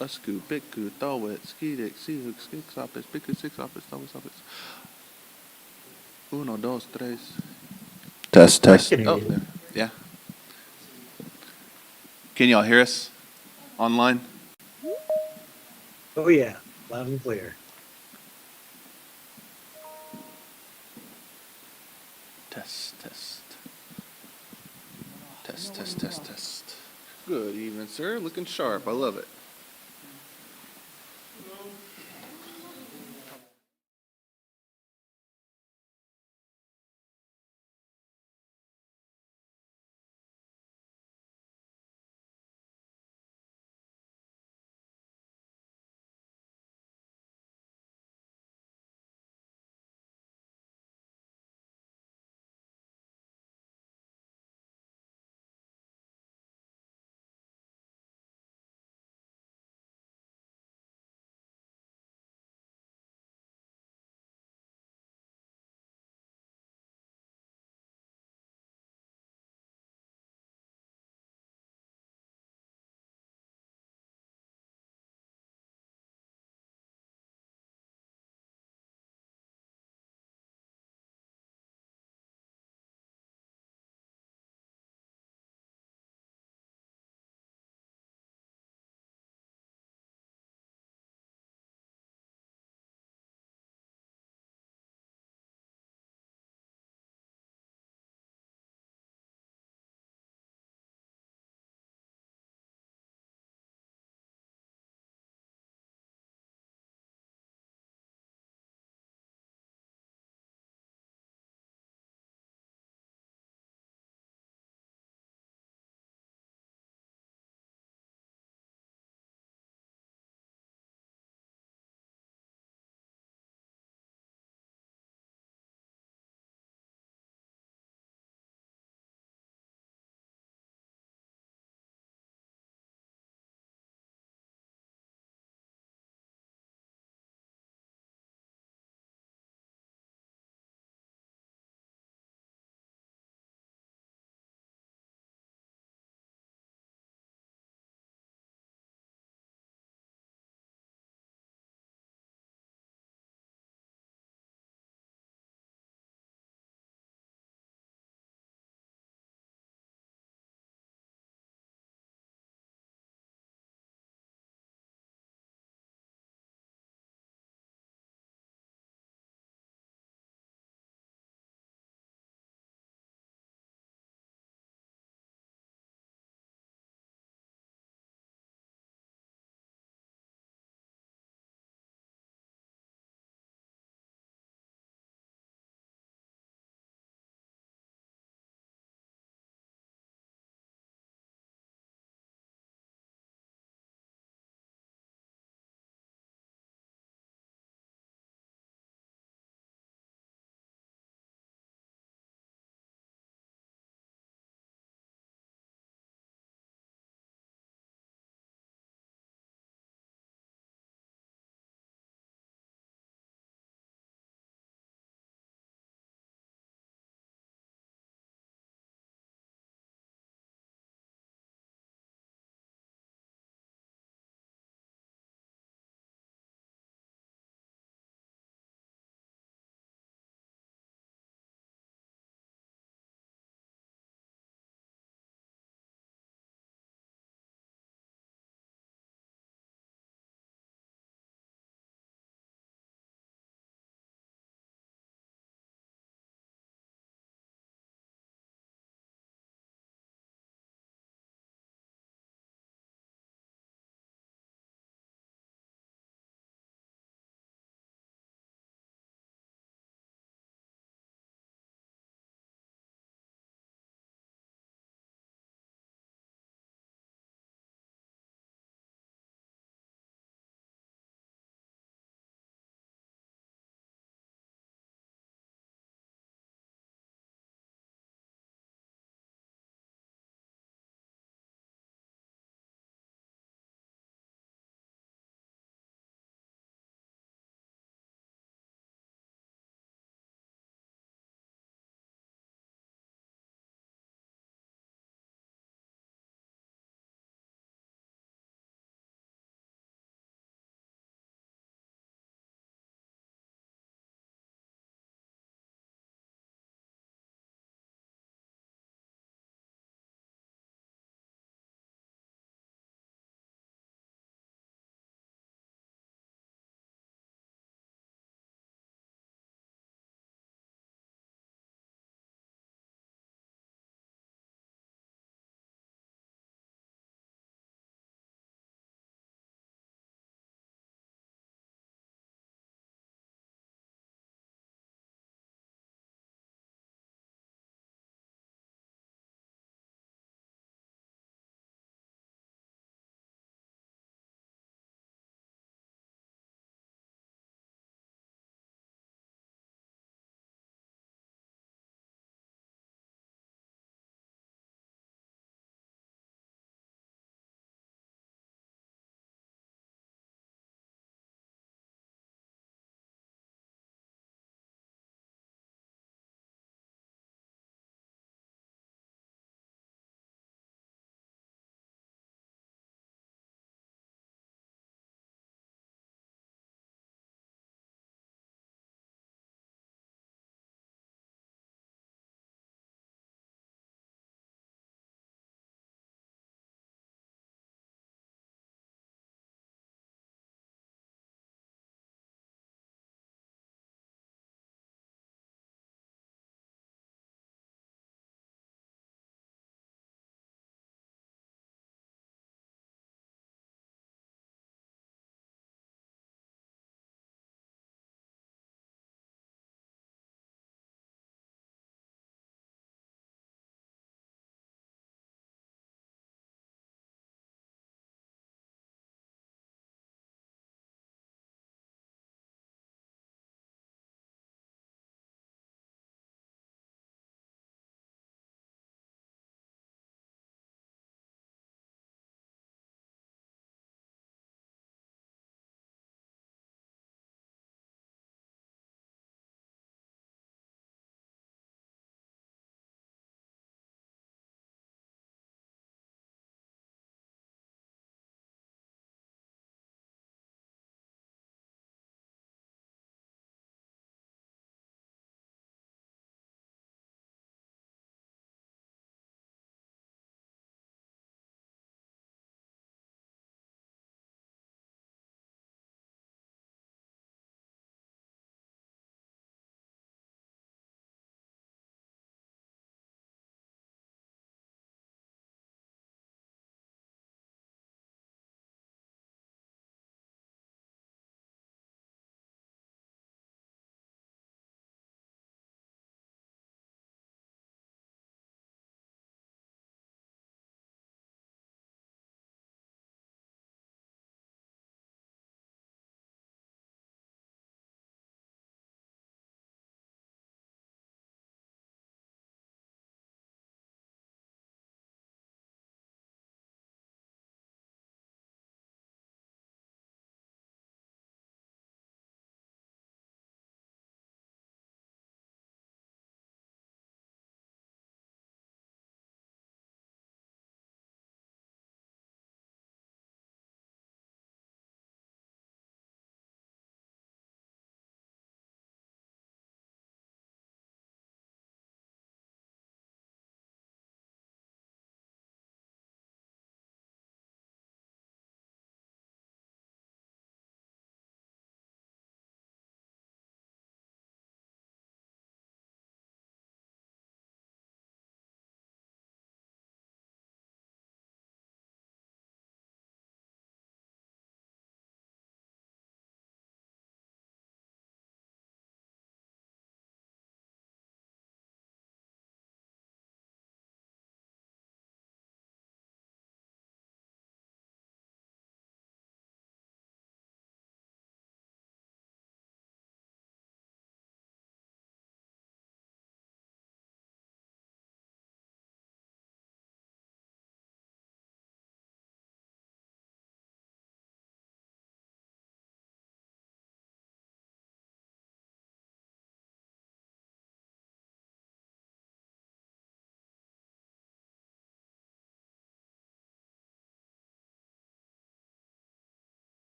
Usku, Bitku, Thawet, Skidek, Sihuk, Skix Office, Biku, Six Office, Thomas Office. Uno, dos, tres. Test, I test. can hear Oh, you. there. Yeah. Can y'all hear us online? Oh yeah, loud and clear. Test, test. Test, test, test, test. Good evening, sir. Looking sharp. I love it.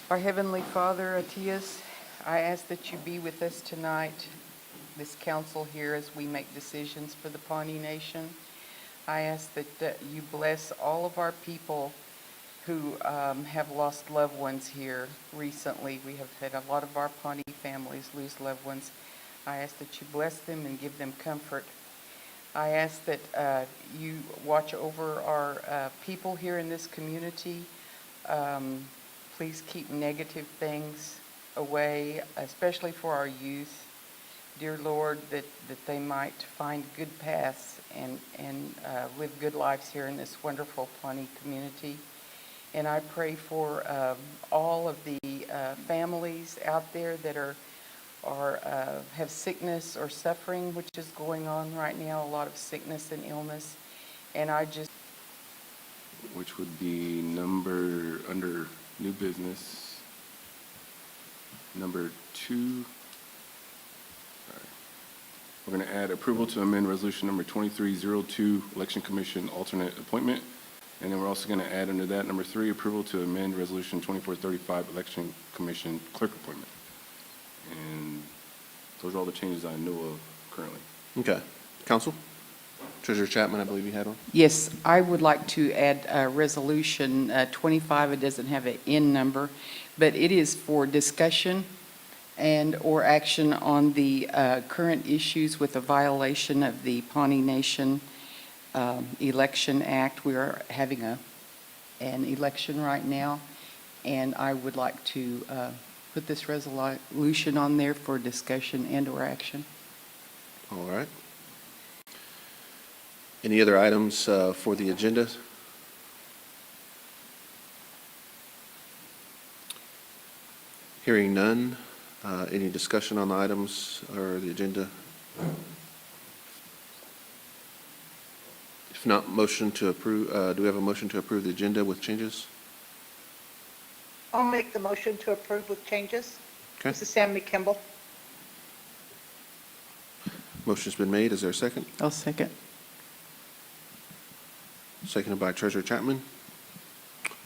Our Heavenly Father, Atias, I ask that you be with us tonight, this council here, as we make decisions for the Pawnee Nation. I ask that you bless all of our people who have lost loved ones here recently. We have had a lot of our Pawnee families lose loved ones. I ask that you bless them and give them comfort. I ask that you watch over our people here in this community. Please keep negative things away, especially for our youth. Dear Lord, that they might find good paths and live good lives here in this wonderful Pawnee community. And I pray for all of the families out there that are have sickness or suffering, which is going on right now, a lot of sickness and illness. And I just... Which would be under new business, number 2. We're going to add approval to amend resolution number 2302, Election Commission alternate appointment. And then we're also going to add under that number 3, approval to amend resolution 2435, Election Commission clerk appointment. And those are all the changes I know of currently. Okay. Council? Treasurer Chapman, I believe you had one. Yes, I would like to add resolution 25. It doesn't have an N number, but it is for discussion and or action on the current issues with the violation of the Pawnee Nation Election Act. We are having an election right now, and I would like to put this resolution on there for discussion and or action. All right. Any other items for the agenda? Hearing none. Any discussion on the items or the agenda? If not, motion to approve. Do we have a motion to approve the agenda with changes? I'll make the motion to approve with changes. Okay. This is Sammy Kimball. Motion's been made. Is there a second? I'll second. Seconded by Treasurer Chapman.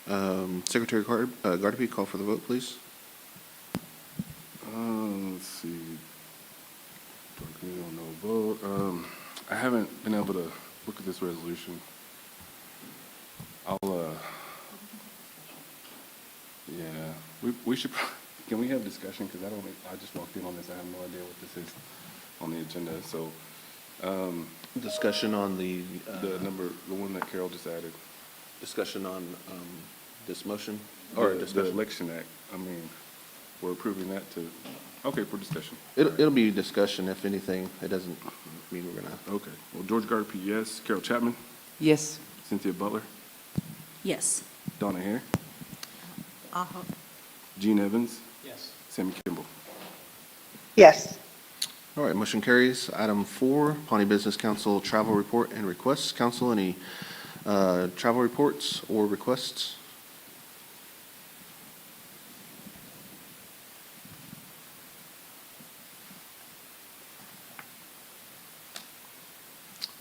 Secretary Gardapi, call for the vote, please. Let's see. No vote. I haven't been able to look at this resolution. Yeah, we should, can we have discussion? Because I just walked in on this. I have no idea what this is on the agenda. So, Discussion on the one that Carol just added. discussion on this motion Or or the discussion. Election Act. I mean, we're approving that to, okay, for discussion. It'll be discussion. If anything, it doesn't mean we're gonna. Okay. Well, George Gardapi, yes. Carol Chapman, Yes. Cynthia Butler, Yes. Donna Hare, Uh-huh. Gene Evans. Yes. Sammy Kimball. Yes. All right, motion carries. Item 4, Pawnee Business Council travel report and requests. Council, any travel reports or requests?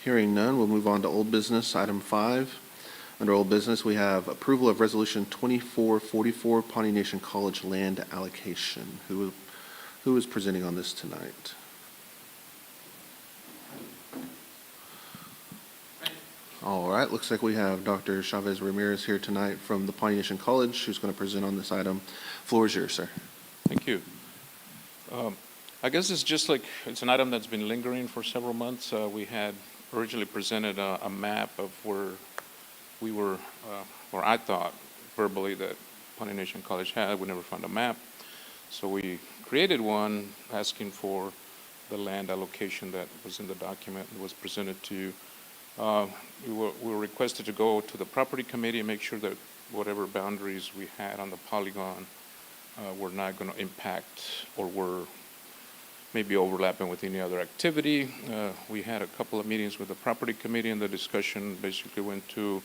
Hearing none, we'll move on to old business. Item 5. Under old business, we have approval of resolution 2444, Pawnee Nation College land allocation. Who is presenting on this tonight? All right, looks like we have Dr. Chavez Ramirez here tonight from the Pawnee Nation College, who's going to present on this item. Floor is yours, sir. Thank you. I guess it's an item that's been lingering for several months. We had originally presented a map of where we were, or I thought verbally that Pawnee Nation College had. We never found a map. So we created one asking for the land allocation that was in the document and was presented to you. We were requested to go to the property committee and make sure that whatever boundaries we had on the polygon were not going to impact or were maybe overlapping with any other activity. We had a couple of meetings with the property committee, and the discussion basically went to,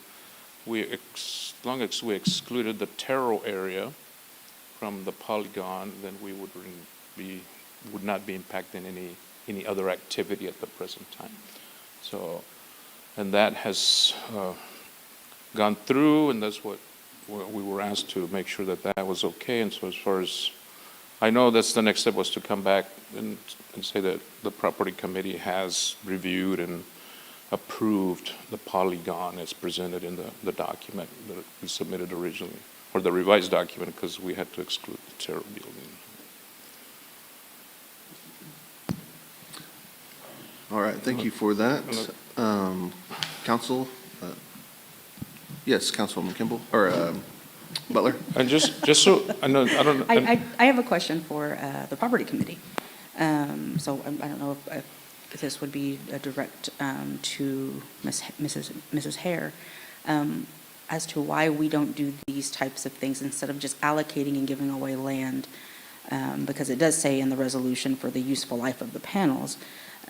as long as we excluded the Taro area from the polygon, then we would not be impacting any other activity at the present time. So, and that has gone through, and that's what we were asked to make sure that that was okay. And so as far as, I know that's the next step was to come back and say that the property committee has reviewed and approved the polygon as presented in the document that we submitted originally, or the revised document, because we had to exclude the Terra building. All right, thank you for that. Council, yes, Councilwoman Kimball, or Butler? And just so, I know, I don't. I have a question for the property committee. So I don't know if this would be a direct to Mrs. Hare, as to why we don't do these types of things instead of just allocating and giving away land, because it does say in the resolution for the useful life of the panels.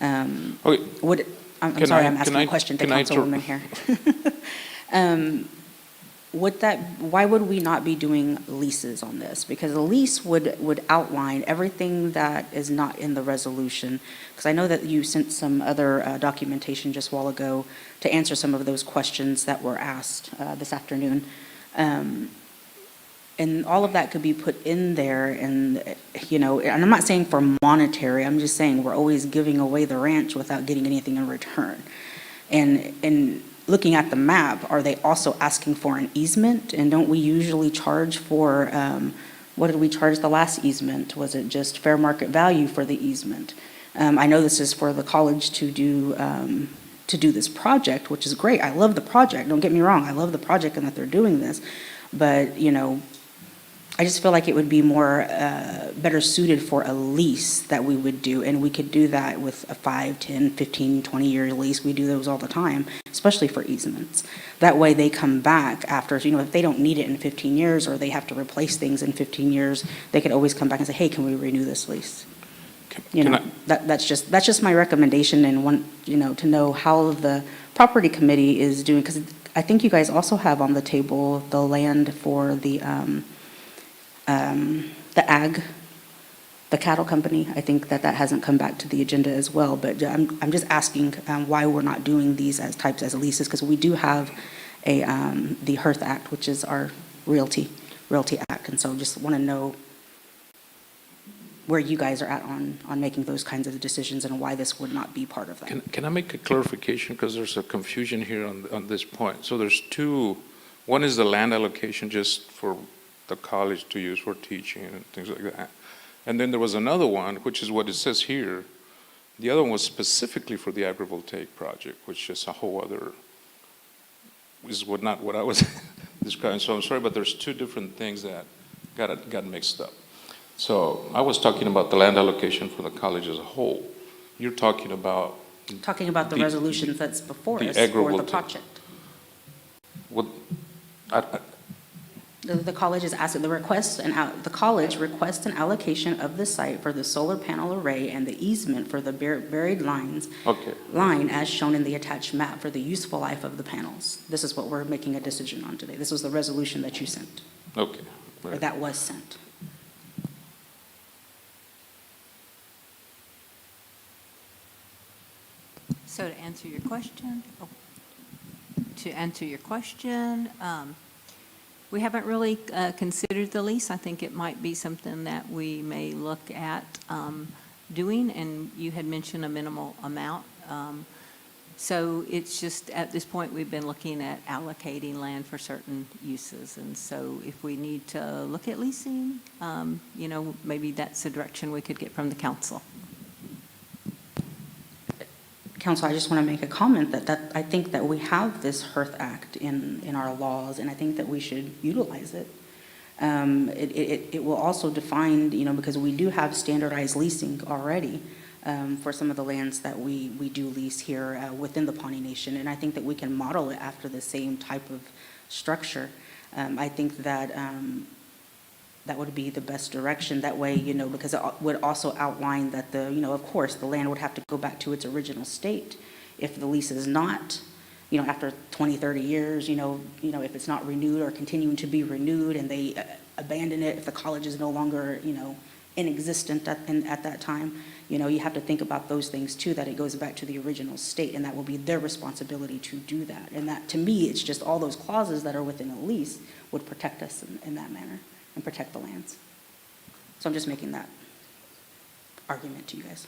Okay. I'm sorry, I'm asking a question to Councilwoman here. Why would we not be doing leases on this? Because a lease would outline everything that is not in the resolution. Because I know that you sent some other documentation just a while ago to answer some of those questions that were asked this afternoon. And all of that could be put in there, and, and I'm not saying for monetary, I'm just saying we're always giving away the ranch without getting anything in return. And looking at the map, are they also asking for an easement? And don't we usually charge for, what did we charge the last easement? Was it just fair market value for the easement? I know this is for the college to do this project, which is great. I love the project, don't get me wrong. I love the project and that they're doing this. But, I just feel like it would be more, better suited for a lease that we would do. And we could do that with a 5, 10, 15, 20-year lease. We do those all the time, especially for easements. That way they come back after, if they don't need it in 15 years or they have to replace things in 15 years, they could always come back and say, hey, can we renew this lease? That's just my recommendation, and want, to know how the property committee is doing. Because I think you guys also have on the table the land for the cattle company. I think that hasn't come back to the agenda as well, but I'm just asking why we're not doing these as leases, because we do have the Hearth Act, which is our realty act, and so just want to know where you guys are at on making those kinds of decisions and why this would not be part of that. Can I make a clarification, because there's a confusion here on this point. So there's two. One is the land allocation just for the college to use for teaching and things like that. And then there was another one, which is what it says here. The other one was specifically for the agrivoltaic project, which is a whole other, not what I was describing. So I'm sorry, but there's two different things that got mixed up. So I was talking about the land allocation for the college as a whole. You're talking about the resolutions that's before us for the project. What? The college is asking, the college requests an allocation of the site for the solar panel array and the easement for the buried line as shown in the attached map for the useful life of the panels. This is what we're making a decision on today. This was the resolution that you sent. Okay. Or that was sent. So to answer your question, we haven't really considered the lease. I think it might be something that we may look at doing, and you had mentioned a minimal amount. So it's just, at this point, we've been looking at allocating land for certain uses. And so if we need to look at leasing, maybe that's a direction we could get from the council. Council, I just want to make a comment that I think that we have this Hearth Act in our laws, and I think that we should utilize it. It will also define, because we do have standardized leasing already for some of the lands that we do lease here within the Pawnee Nation, and I think that we can model it after the same type of structure. I think that that would be the best direction. That way, because it would also outline that of course, the land would have to go back to its original state. If the lease is not, after 20, 30 years, if it's not renewed or continuing to be renewed and they abandon it, if the college is no longer, inexistent at that time, you know, you have to think about those things too, that it goes back to the original state, and that will be their responsibility to do that. And that, to me, it's just all those clauses that are within a lease would protect us in that manner and protect the lands. So I'm just making that argument to you guys.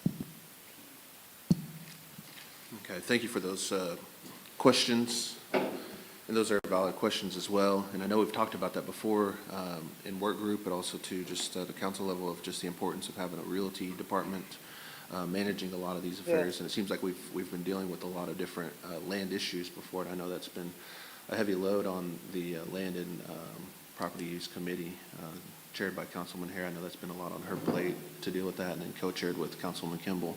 Okay, thank you for those questions. And those are valid questions as well. And I know we've talked about that before in work group, but also to just the council level of just the importance of having a realty department managing a lot of these affairs. And it seems like we've been dealing with a lot of different land issues before. And I know that's been a heavy load on the Land and Property Use Committee chaired by Councilman Hare. I know that's been a lot on her plate to deal with that, and then co-chaired with Councilman Kimball.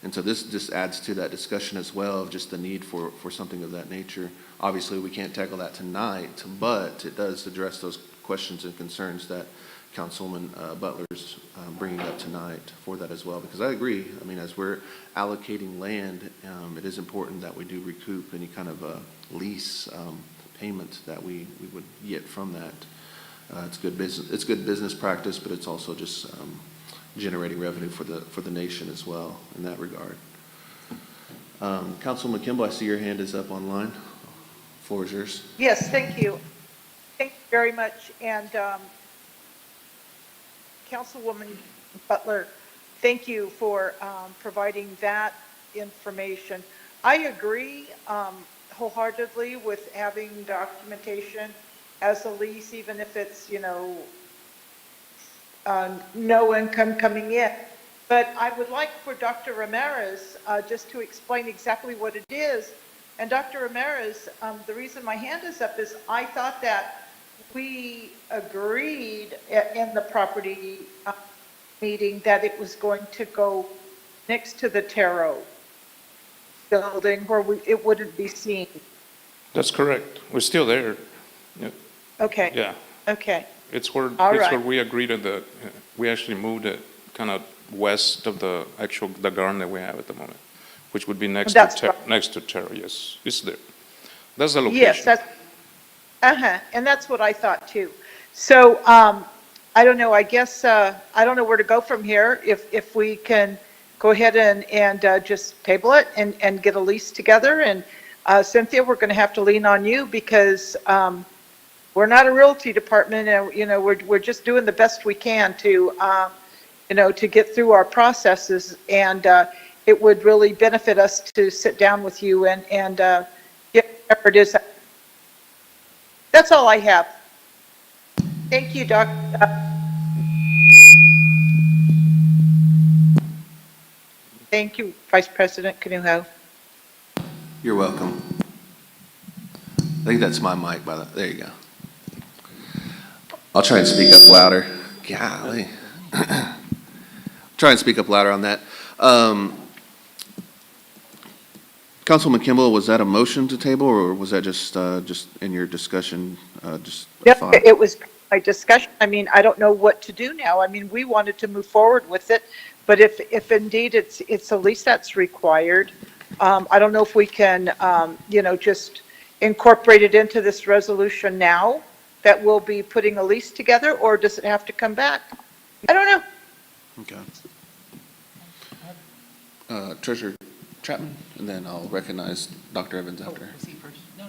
And so this just adds to that discussion as well of just the need for something of that nature. Obviously, we can't tackle that tonight, but it does address those questions and concerns that Councilman Butler's bringing up tonight for that as well. Because I agree, I mean, as we're allocating land, it is important that we do recoup any kind of lease payment that we would get from that. It's good business practice, but it's also just generating revenue for the nation as well in that regard. Councilman Kimball, I see your hand is up online. Floor is yours. Yes, thank you. Thank you very much. And Councilwoman Butler, thank you for providing that information. I agree wholeheartedly with having documentation as a lease, even if it's, you know, no income coming in. But I would like for Dr. Ramirez just to explain exactly what it is. And Dr. Ramirez, the reason my hand is up is I thought that we agreed in the property meeting that it was going to go next to the Tarot building where it wouldn't be seen. That's correct. We're still there. Yeah. Okay. Yeah. Okay. It's where All it's right. where we agreed on we actually moved it kind of west of the garden that we have at the moment, which would be next That's to right. next to Terra. Yes, it's there. That's the location. Yes, that's, and that's what I thought too. So, I don't know, I guess, I don't know where to go from here. If we can go ahead and just table it and get a lease together. And Cynthia, we're going to have to lean on you because we're not a realty department, and, you know, we're just doing the best we can to, you know, to get through our processes. And it would really benefit us to sit down with you and get whatever it is. That's all I have. Thank you, Doc. Thank you, Vice President Canuho. You're welcome. I think that's my mic, by the, there you go. I'll try and speak up louder. Golly. Try and speak up louder on that. Councilman Kimball, was that a motion to table, or was that just in your discussion, just a Yep, thought? it was my discussion. I mean, I don't know what to do now. I mean, we wanted to move forward with it, but if indeed it's a lease that's required, I don't know if we can, you know, just incorporate it into this resolution now that we'll be putting a lease together, or does it have to come back? I don't know. Okay. Treasurer Chapman, and then I'll recognize Dr. Evans after. Was he first? No.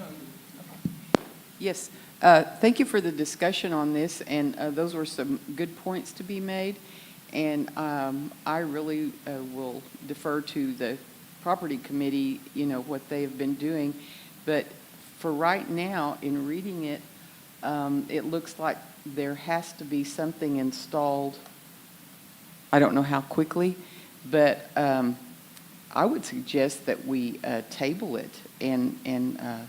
Yes, thank you for the discussion on this, and those were some good points to be made. And I really will defer to the property committee, you know, what they have been doing. But for right now, in reading it, it looks like there has to be something installed. I don't know how quickly, but I would suggest that we table it and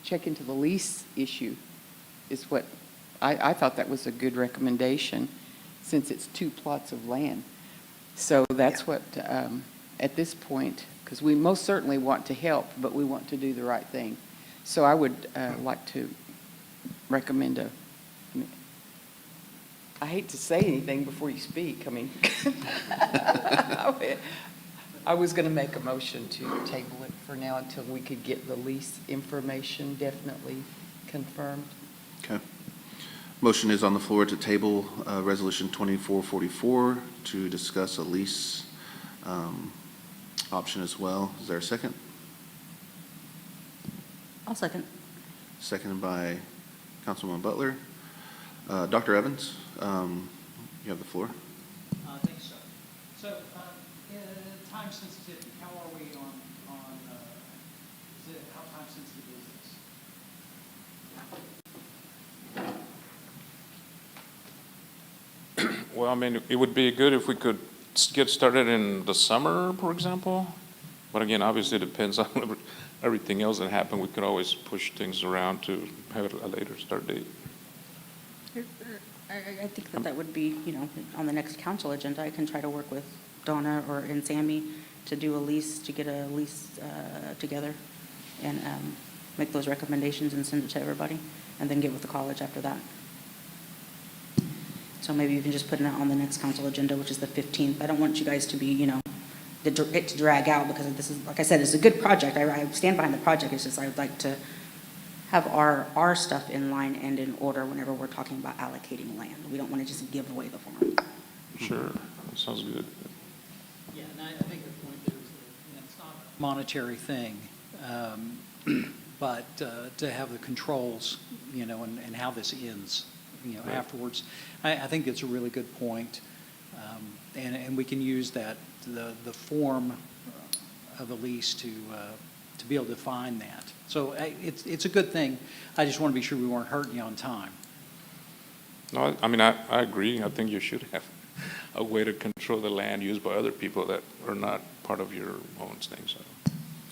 check into the lease issue is what, I thought that was a good recommendation since it's 2 plots of land. So that's what, at this point, because we most certainly want to help, but we want to do the right thing. So I would like to recommend I hate to say anything before you speak. I mean, I was going to make a motion to table it for now until we could get the lease information definitely confirmed. Okay. Motion is on the floor to table Resolution 2444 to discuss a lease option as well. Is there a second? I'll second. Seconded by Councilwoman Butler. Dr. Evans, you have the floor. Thanks, sir. So, time sensitivity, how are we on, how time sensitive is this? Well, I mean, it would be good if we could get started in the summer, for example. But again, obviously, it depends on everything else that happened. We could always push things around to have a later start date. I think that would be, on the next council agenda. I can try to work with Donna and Sammy to do a lease, to get a lease together and make those recommendations and send it to everybody, and then get with the college after that. So maybe you can just put it on the next council agenda, which is the 15th. I don't want you guys to be, it to drag out, because this is, like I said, it's a good project. I stand behind the project. It's just I would like to have our stuff in line and in order whenever we're talking about allocating land. We don't want to just give away the farm. Sure, that sounds good. Yeah, and I think the point there is that it's not a monetary thing, but to have the controls, and how this ends, Right. afterwards. I think it's a really good point. And we can use that, the form of a lease to be able to define that. So it's a good thing. I just want to be sure we weren't hurting you on time. No, I mean, I agree. I think you should have a way to control the land used by other people that are not part of your own thing, so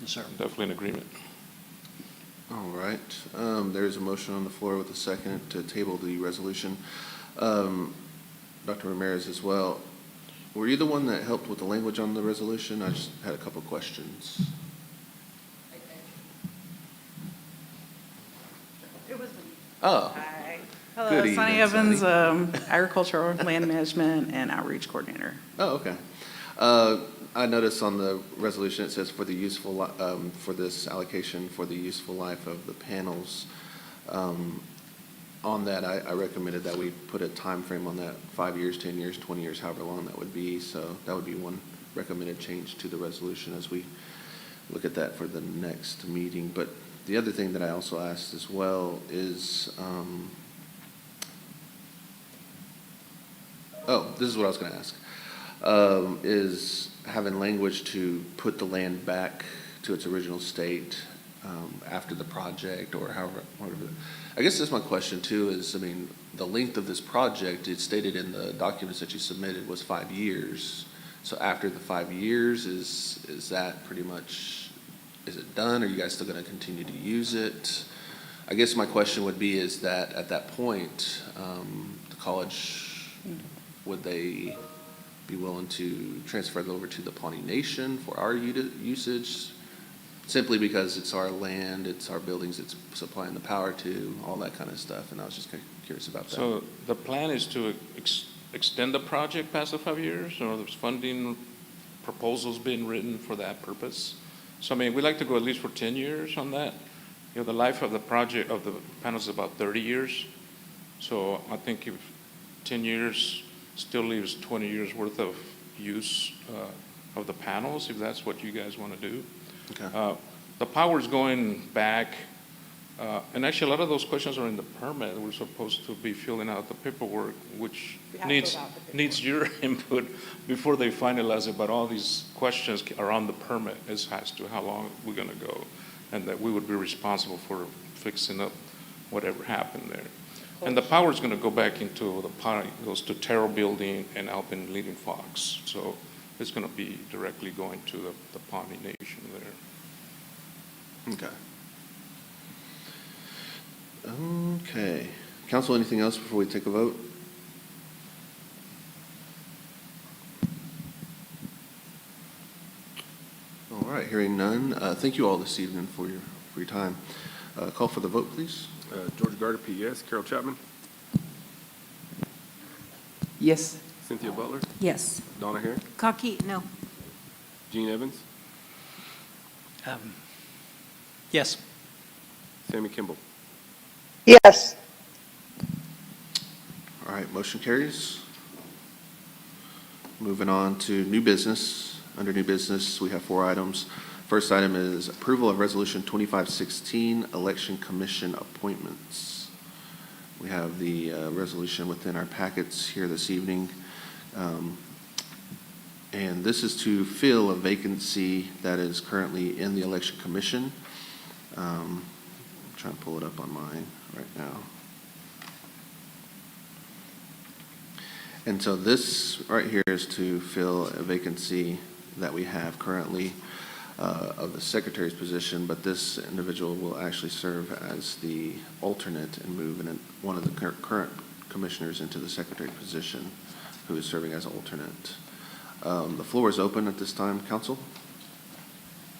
Yes, sir. I'm definitely in agreement. All right. There's a motion on the floor with a second to table the resolution. Dr. Ramirez as well. Were you the one that helped with the language on the resolution? I just had a couple questions. It was me. Oh, Hi. Good Hello, Sunny evening, Evans, agricultural land management and outreach coordinator. oh, okay. I noticed on the resolution, it says for the useful, for this allocation for the useful life of the panels. On that, I recommended that we put a time frame on that, 5 years, 10 years, 20 years, however long that would be. So that would be one recommended change to the resolution as we look at that for the next meeting. But the other thing that I also asked as well is, this is what I was going to ask, is having language to put the land back to its original state after the project, or however, whatever. I guess that's my question too, is, I mean, the length of this project, it stated in the documents that you submitted was 5 years. So after the 5 years, is that pretty much, is it done? Are you guys still going to continue to use it? I guess my question would be, is that at that point, the college, would they be willing to transfer it over to the Pawnee Nation for our usage? Simply because it's our land, it's our buildings, it's supplying the power to, all that kind of stuff, and I was just curious about that. So the plan is to extend the project past the 5 years, or there's funding proposals being written for that purpose? So I mean, we'd like to go at least for 10 years on that. The life of the project, of the panels is about 30 years. So I think if 10 years still leaves 20 years worth of use of the panels, if that's what you guys want to do. Okay. The power's going back, and actually a lot of those questions are in the permit. We're supposed to be filling out the paperwork, which We have to needs fill out the paperwork. needs your input before they finalize it. But all these questions are on the permit as to how long we're going to go, and that we would be responsible for fixing up whatever happened there. And the power's going to go back into goes to Terrell Building and Alpine Leading Fox. So it's going to be directly going to the Pawnee Nation there. Okay. Okay. Council, anything else before we take a vote? All right, hearing none. Thank you all this evening for your time. Call for the vote, please. George Gardner, P.S. Carol Chapman, Yes. Cynthia Butler, Yes. Donna Hare, Cocky, no. Gene Evans, Yes. Sammy Kimball. Yes. right, motion carries. Moving on to new business. Under new business, we have 4 items. First item is approval of Resolution 2516, Election Commission appointments. We have the resolution within our packets here this evening. And this is to fill a vacancy that is currently in the Election Commission. I'm trying to pull it up on mine right now. And so this right here is to fill a vacancy that we have currently of the secretary's position, but this individual will actually serve as the alternate and move one of the current commissioners into the secretary position, who is serving as alternate. The floor is open at this time, council.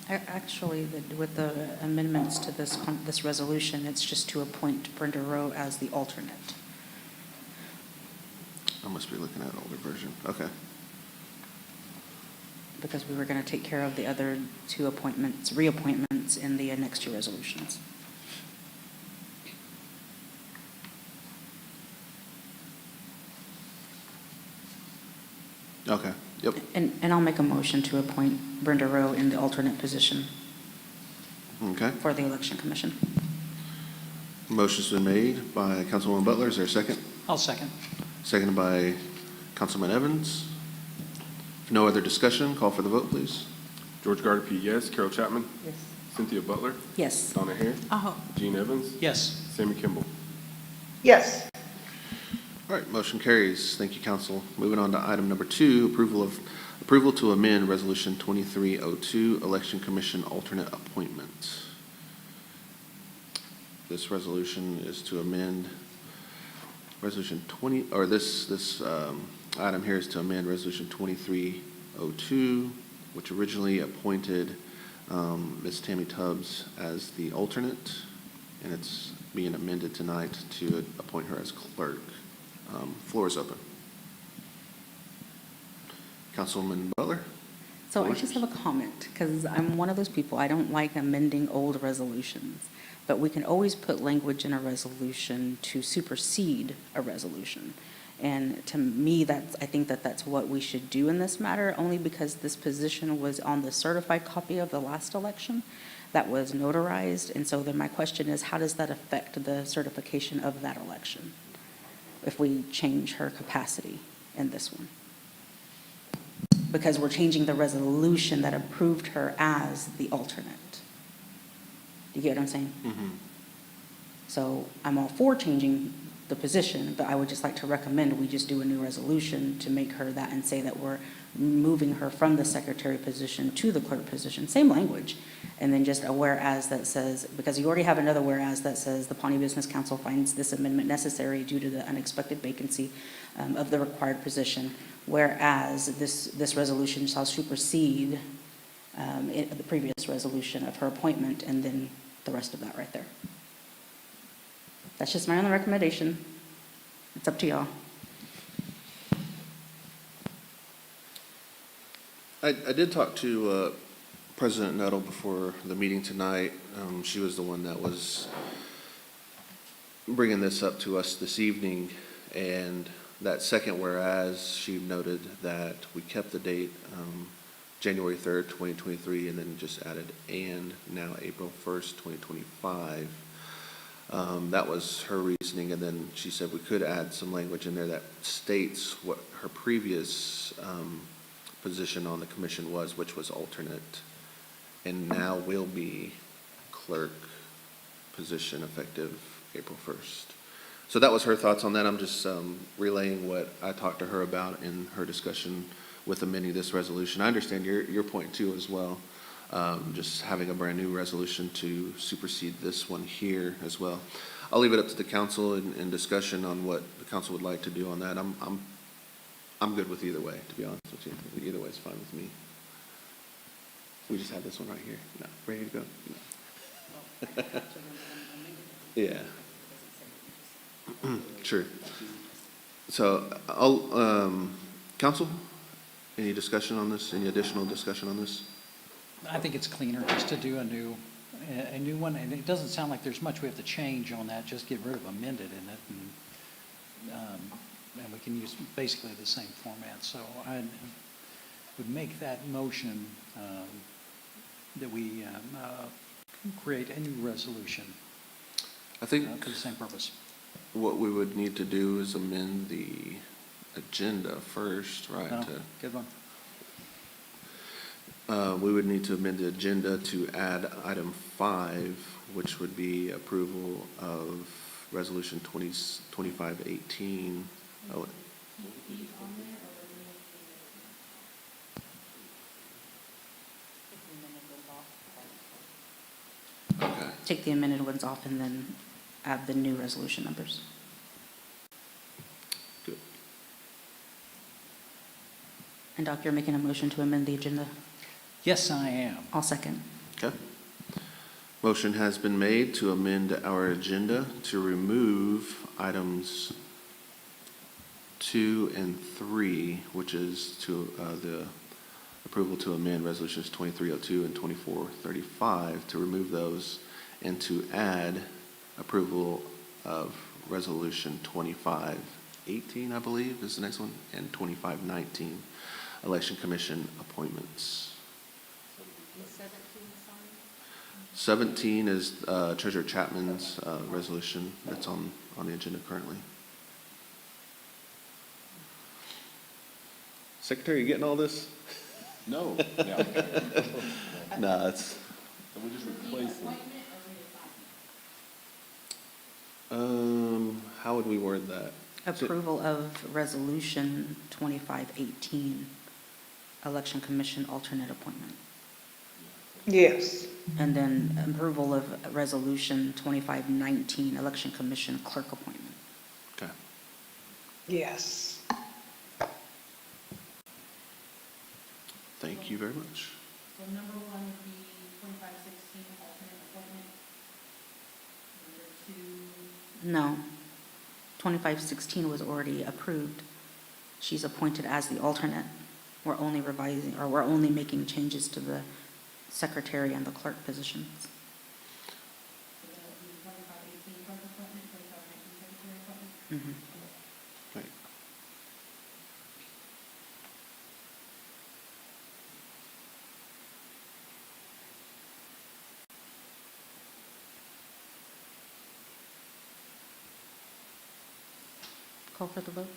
Actually, with the amendments to this resolution, it's just to appoint Brenda Rowe as the alternate. I must be looking at an older version. Okay. Because we were going to take care of the other 2 reappointments in the next 2 resolutions. Okay, yep. And I'll make a motion to appoint Brenda Rowe in the alternate position Okay. for the Election Commission. Motion's been made by Councilwoman Butler. Is there a second? I'll second. Seconded by Councilman Evans. If no other discussion, call for the vote, please. George Gardner, yes. Carol Chapman? Yes. Cynthia Butler? Yes. Donna Hare? Gene Evans? Yes. Sammy Kimball? Yes. All right, motion carries. Thank you, council. Moving on to item number 2, approval to amend Resolution 2302, Election Commission alternate appointment. This resolution is to amend Resolution 20, or this item here is to amend Resolution 2302, which originally appointed Ms. Tammy Tubbs as the alternate, and it's being amended tonight to appoint her as clerk. Floor is open. Councilwoman Butler? So I just have a comment, because I'm one of those people, I don't like amending old resolutions. But we can always put language in a resolution to supersede a resolution. And to me, I think that's what we should do in this matter, only because this position was on the certified copy of the last election that was notarized. And so then my question is, how does that affect the certification of that election if we change her capacity in this one? Because we're changing the resolution that approved her as the alternate. Do you get what I'm saying? Mm-hmm. So I'm all for changing the position, but I would just like to recommend we just do a new resolution to make her that and say that we're moving her from the secretary position to the clerk position, same language. And then just a whereas that says, because you already have another whereas that says the Pawnee Business Council finds this amendment necessary due to the unexpected vacancy of the required position, whereas this resolution shall supersede the previous resolution of her appointment, and then the rest of that right there. That's just my only recommendation. It's up to y'all. I did talk to President Nettle before the meeting tonight. She was the one that was bringing this up to us this evening, and that second whereas, she noted that we kept the date January 3rd, 2023, and then just added and now April 1st, 2025. That was her reasoning, and then she said we could add some language in there that states what her previous position on the commission was, which was alternate, and now will be clerk position effective April 1st. So that was her thoughts on that. I'm just relaying what I talked to her about in her discussion with amending this resolution. I understand your point too as well. Just having a brand new resolution to supersede this one here as well. I'll leave it up to the council in discussion on what the council would like to do on that. I'm good with either way, to be honest with you. Either way is fine with me. We just have this one right here. No, ready to go? No. Yeah. Sure. So council, any discussion on this? Any additional discussion on this? I think it's cleaner just to do a new one, and it doesn't sound like there's much we have to change on that, just get rid of amended in it. And and we can use basically the same format. So I would make that motion that we create a new resolution I think for the same purpose. what we would need to do is amend the agenda first, right? No, good one. We would need to amend the agenda to add item 5, which would be approval of resolution 2518. Oh, okay. Take the amended ones off and then add the new resolution numbers. Good. And Doc, you're making a motion to amend the agenda? Yes, I am. I'll second. Okay. Motion has been made to amend our agenda to remove items 2 and 3, which is to the approval to amend resolutions 2302 and 2435, to remove those and to add approval of resolution 2518, I believe, is the next one, and 2519, election commission appointments. 17 is Treasurer Chapman's resolution that's on the agenda currently. Secretary, you getting all this? No. Yeah. No, it's, So we just replace it. how would we word that? Approval of resolution 2518, election commission alternate appointment. Yes. And then approval of resolution 2519, election commission clerk appointment. Okay. Yes. Thank you very much. So number 1 would be 2516, alternate appointment. Number 2. No. 2516 was already approved. She's appointed as the alternate. We're only revising, or we're only making changes to the secretary and the clerk positions. So that would be 2518 clerk appointment, 2519 secretary appointment? Mm-hmm. Right. Call for the vote?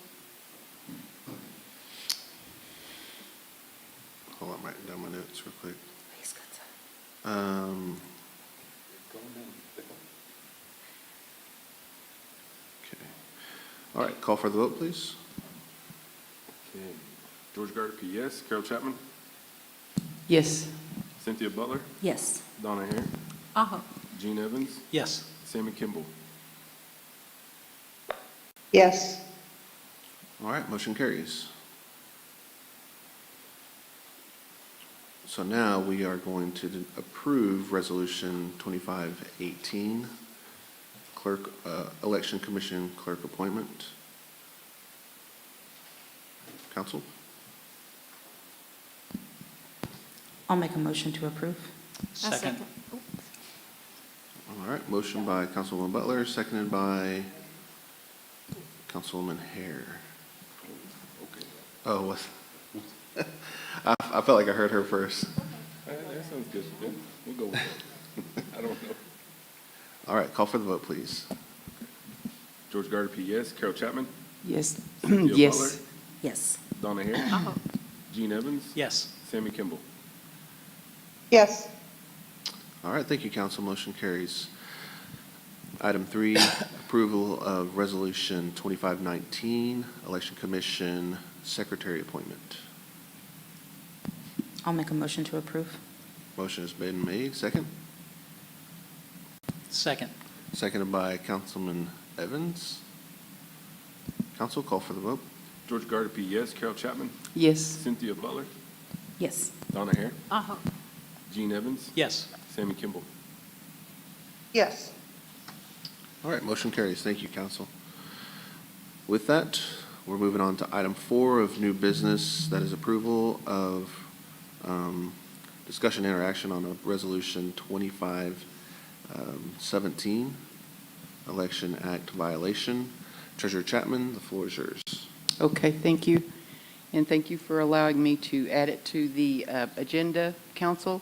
Hold on, I'm writing down my notes real quick. Please, good sir. Okay. All right, call for the vote, please. Okay. George Gardner, yes. Carol Chapman? Yes. Cynthia Butler? Yes. Donna Hare? Gene Evans? Yes. Sammy Kimball? Yes. All right, motion carries. So now we are going to approve resolution 2518, clerk, election commission clerk appointment. Council? I'll make a motion to approve. Second. All right, motion by Councilwoman Butler, seconded by Councilwoman Hare. Oh, was, I felt like I heard her first. That sounds good. Yeah, we'll go with that. I don't know. All right, call for the vote, please. George Gardner, yes. Carol Chapman? Yes. Cynthia Yes. Butler? Yes. Donna Hare? Gene Evans? Yes. Sammy Kimball? Yes. All right, thank you, council. Motion carries. Item 3, approval of resolution 2519, election commission secretary appointment. I'll make a motion to approve. Motion has been made. Second? Second. Seconded by Councilman Evans. Council, call for the vote. George Gardner, yes. Carol Chapman? Yes. Cynthia Butler? Yes. Donna Hare? Gene Evans? Yes. Sammy Kimball? Yes. All right, motion carries. Thank you, council. With that, we're moving on to item 4 of new business, that is approval of discussion interaction on a resolution 2517, Election Act violation. Treasurer Chapman, the floor is yours. Okay, thank you. And thank you for allowing me to add it to the agenda, Council.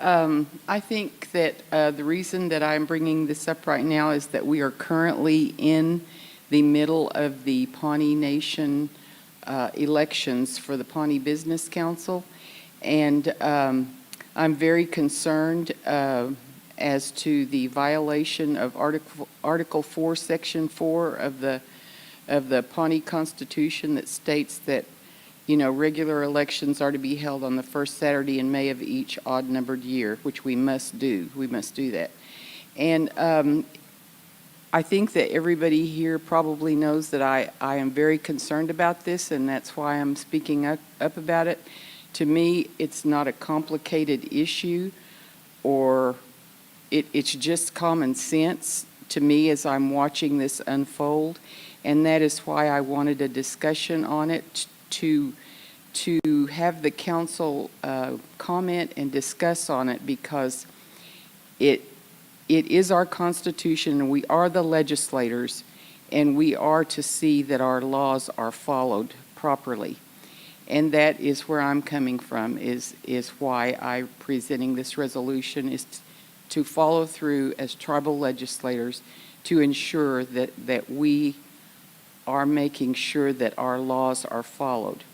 I think that the reason that I'm bringing this up right now is that we are currently in the middle of the Pawnee Nation elections for the Pawnee Business Council. And I'm very concerned as to the violation of Article 4, Section 4 of the Pawnee Constitution that states that, you know, regular elections are to be held on the first Saturday in May of each odd-numbered year, which we must do. We must do that. And I think that everybody here probably knows that I am very concerned about this, and that's why I'm speaking up about it. To me, it's not a complicated issue, or it's just common sense to me as I'm watching this unfold, and that is why I wanted a discussion on it to have the council comment and discuss on it, because it is our Constitution, and we are the legislators, and we are to see that our laws are followed properly. And that is where I'm coming from, is why I'm presenting this resolution, is to follow through as tribal legislators to ensure that we are making sure that our laws are followed.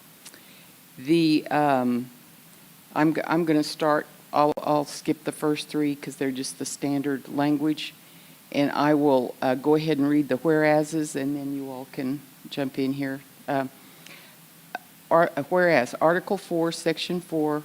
I'm going to start, I'll skip the first three because they're just the standard language, and I will go ahead and read the whereases, and then you all can jump in here. Whereas Article 4, Section 4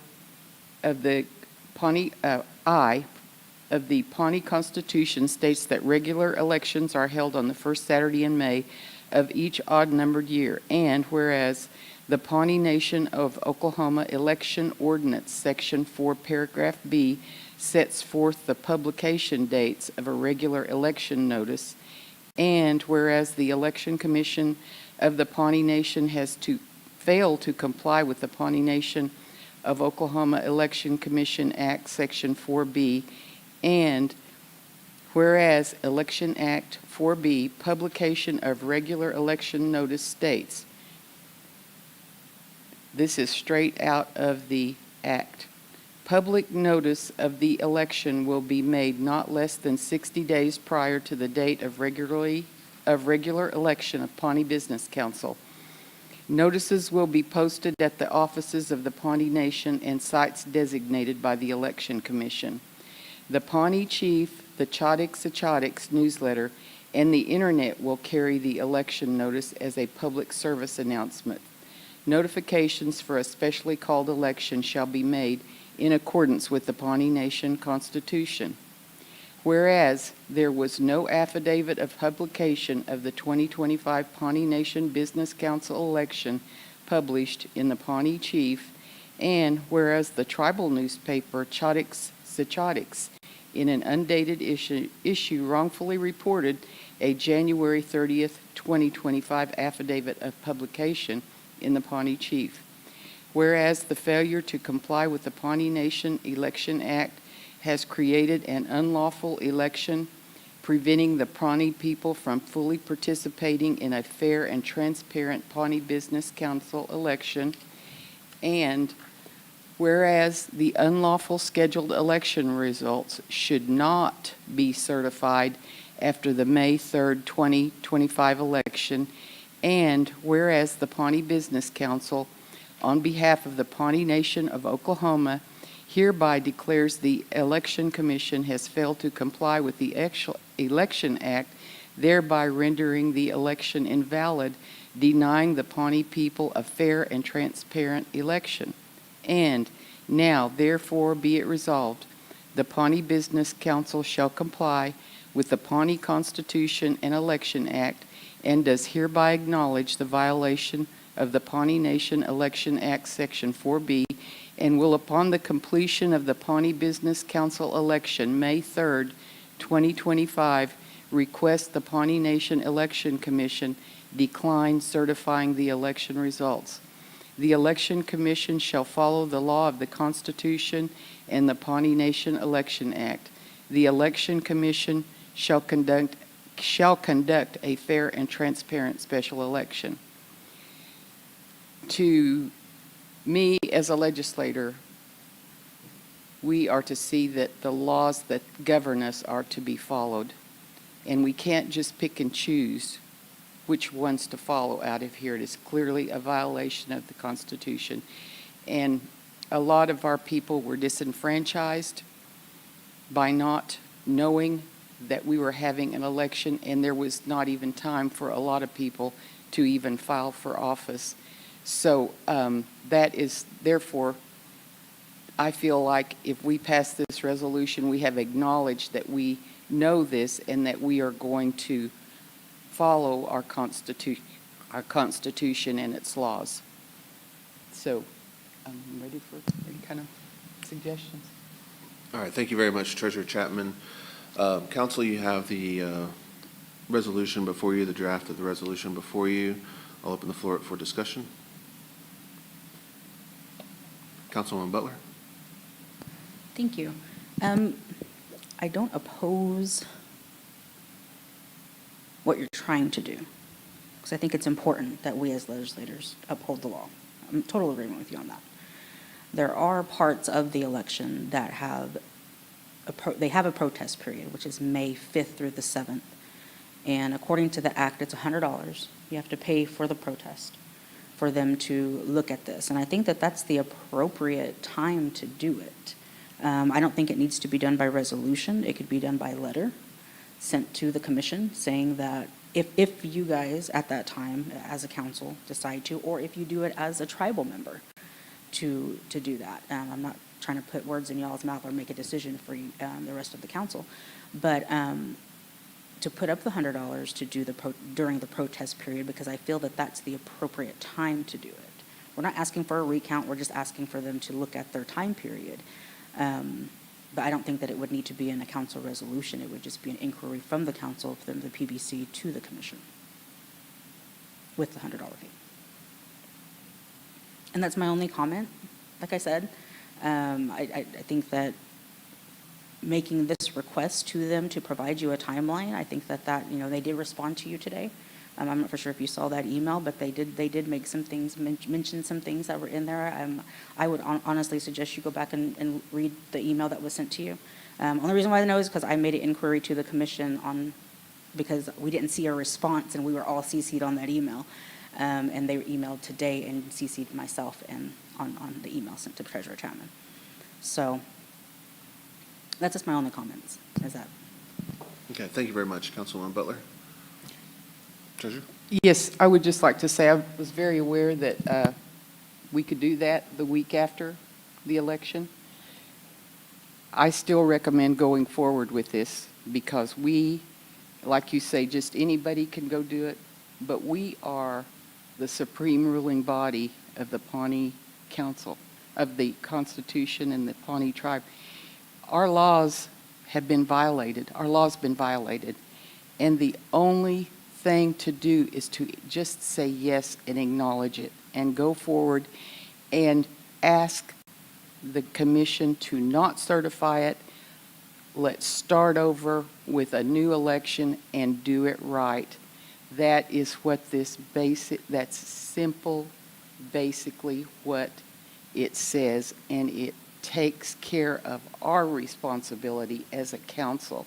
of the Pawnee of the Pawnee Constitution states that regular elections are held on the first Saturday in May of each odd-numbered year. And whereas the Pawnee Nation of Oklahoma Election Ordinance, Section 4, Paragraph B, sets forth the publication dates of a regular election notice. And whereas the Election Commission of the Pawnee Nation has failed to comply with the Pawnee Nation of Oklahoma Election Commission Act, Section 4B, and whereas Election Act 4B, publication of regular election notice states, this is straight out of the Act, public notice of the election will be made not less than 60 days prior to the date of regular election of Pawnee Business Council. Notices will be posted at the offices of the Pawnee Nation and sites designated by the Election Commission. The Pawnee Chief, the Chottics newsletter, and the Internet will carry the election notice as a public service announcement. Notifications for a specially called election shall be made in accordance with the Pawnee Nation Constitution. Whereas there was no affidavit of publication of the 2025 Pawnee Nation Business Council election published in the Pawnee Chief, and whereas the tribal newspaper Chottics in an undated issue wrongfully reported a January 30th, 2025 affidavit of publication in the Pawnee Chief. Whereas the failure to comply with the Pawnee Nation Election Act has created an unlawful election, preventing the Pawnee people from fully participating in a fair and transparent Pawnee Business Council election. And whereas the unlawful scheduled election results should not be certified after the May 3rd, 2025 election, and whereas the Pawnee Business Council, on behalf of the Pawnee Nation of Oklahoma, hereby declares the Election Commission has failed to comply with the Election Act, thereby rendering the election invalid, denying the Pawnee people a fair and transparent election. And now, therefore, be it resolved, the Pawnee Business Council shall comply with the Pawnee Constitution and Election Act, and does hereby acknowledge the violation of the Pawnee Nation Election Act, Section 4B, and will, upon the completion of the Pawnee Business Council election, May 3rd, 2025, request the Pawnee Nation Election Commission decline certifying the election results. The Election Commission shall follow the law of the Constitution and the Pawnee Nation Election Act. The Election Commission shall conduct a fair and transparent special election. To me, as a legislator, we are to see that the laws that govern us are to be followed. And we can't just pick and choose which ones to follow out of here. It is clearly a violation of the Constitution. And a lot of our people were disenfranchised by not knowing that we were having an election, and there was not even time for a lot of people to even file for office. So that is, therefore, I feel like if we pass this resolution, we have acknowledged that we know this and that we are going to follow our Constitution and its laws. So I'm ready for any kind of suggestions. All right, thank you very much, Treasurer Chapman. Council, you have the resolution before you, the draft of the resolution before you. I'll open the floor for discussion. Councilwoman Butler? Thank you. I don't oppose what you're trying to do, because I think it's important that we as legislators uphold the law. I'm in total agreement with you on that. There are parts of the election that have they have a protest period, which is May 5th through the 7th. And according to the act, it's $100. You have to pay for the protest for them to look at this. And I think that that's the appropriate time to do it. I don't think it needs to be done by resolution. It could be done by letter sent to the commission saying that if you guys at that time as a council decide to, or if you do it as a tribal member to do that. I'm not trying to put words in y'all's mouth or make a decision for you, the rest of the council, but to put up the $100 to do during the protest period, because I feel that that's the appropriate time to do it. We're not asking for a recount, we're just asking for them to look at their time period. But I don't think that it would need to be in a council resolution. It would just be an inquiry from the council, from the PBC to the commission with the $100 fee. And that's my only comment. Like I said, I think that making this request to them to provide you a timeline, I think that they did respond to you today. I'm not for sure if you saw that email, but they did make some things, mention some things that were in there. I would honestly suggest you go back and read the email that was sent to you. Only reason why I know is because I made an inquiry to the commission because we didn't see a response and we were all CC'd on that email. And they emailed today and CC'd myself and on the email sent to Treasurer Chapman. So that's just my only comments, is that. Okay, thank you very much, Councilwoman Butler. Treasurer? Yes, I would just like to say I was very aware that we could do that the week after the election. I still recommend going forward with this because we, like you say, just anybody can go do it, but we are the supreme ruling body of the Pawnee Council, of the Constitution and the Pawnee tribe. Our laws have been violated. Our law's been violated. And the only thing to do is to just say yes and acknowledge it and go forward and ask the commission to not certify it. Let's start over with a new election and do it right. That is what that's simple, basically what it says, and it takes care of our responsibility as a council.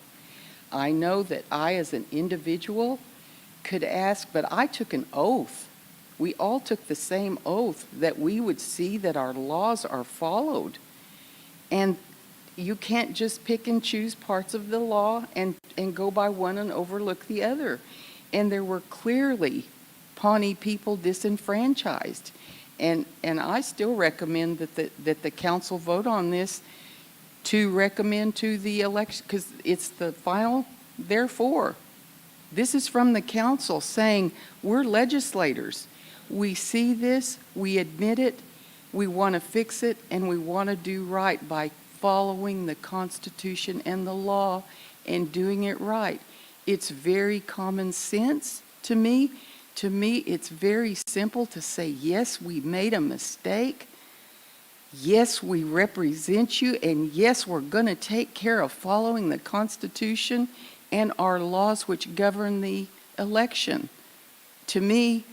I know that I, as an individual, could ask, but I took an oath. We all took the same oath that we would see that our laws are followed. And you can't just pick and choose parts of the law and go by one and overlook the other. And there were clearly Pawnee people disenfranchised. And I still recommend that the council vote on this to recommend to the election, because it's the final, therefore. This is from the council saying, we're legislators. We see this, we admit it, we want to fix it, and we want to do right by following the Constitution and the law and doing it right. It's very common sense to me. To me, it's very simple to say, yes, we made a mistake. Yes, we represent you, and yes, we're going to take care of following the Constitution and our laws which govern the election. To me,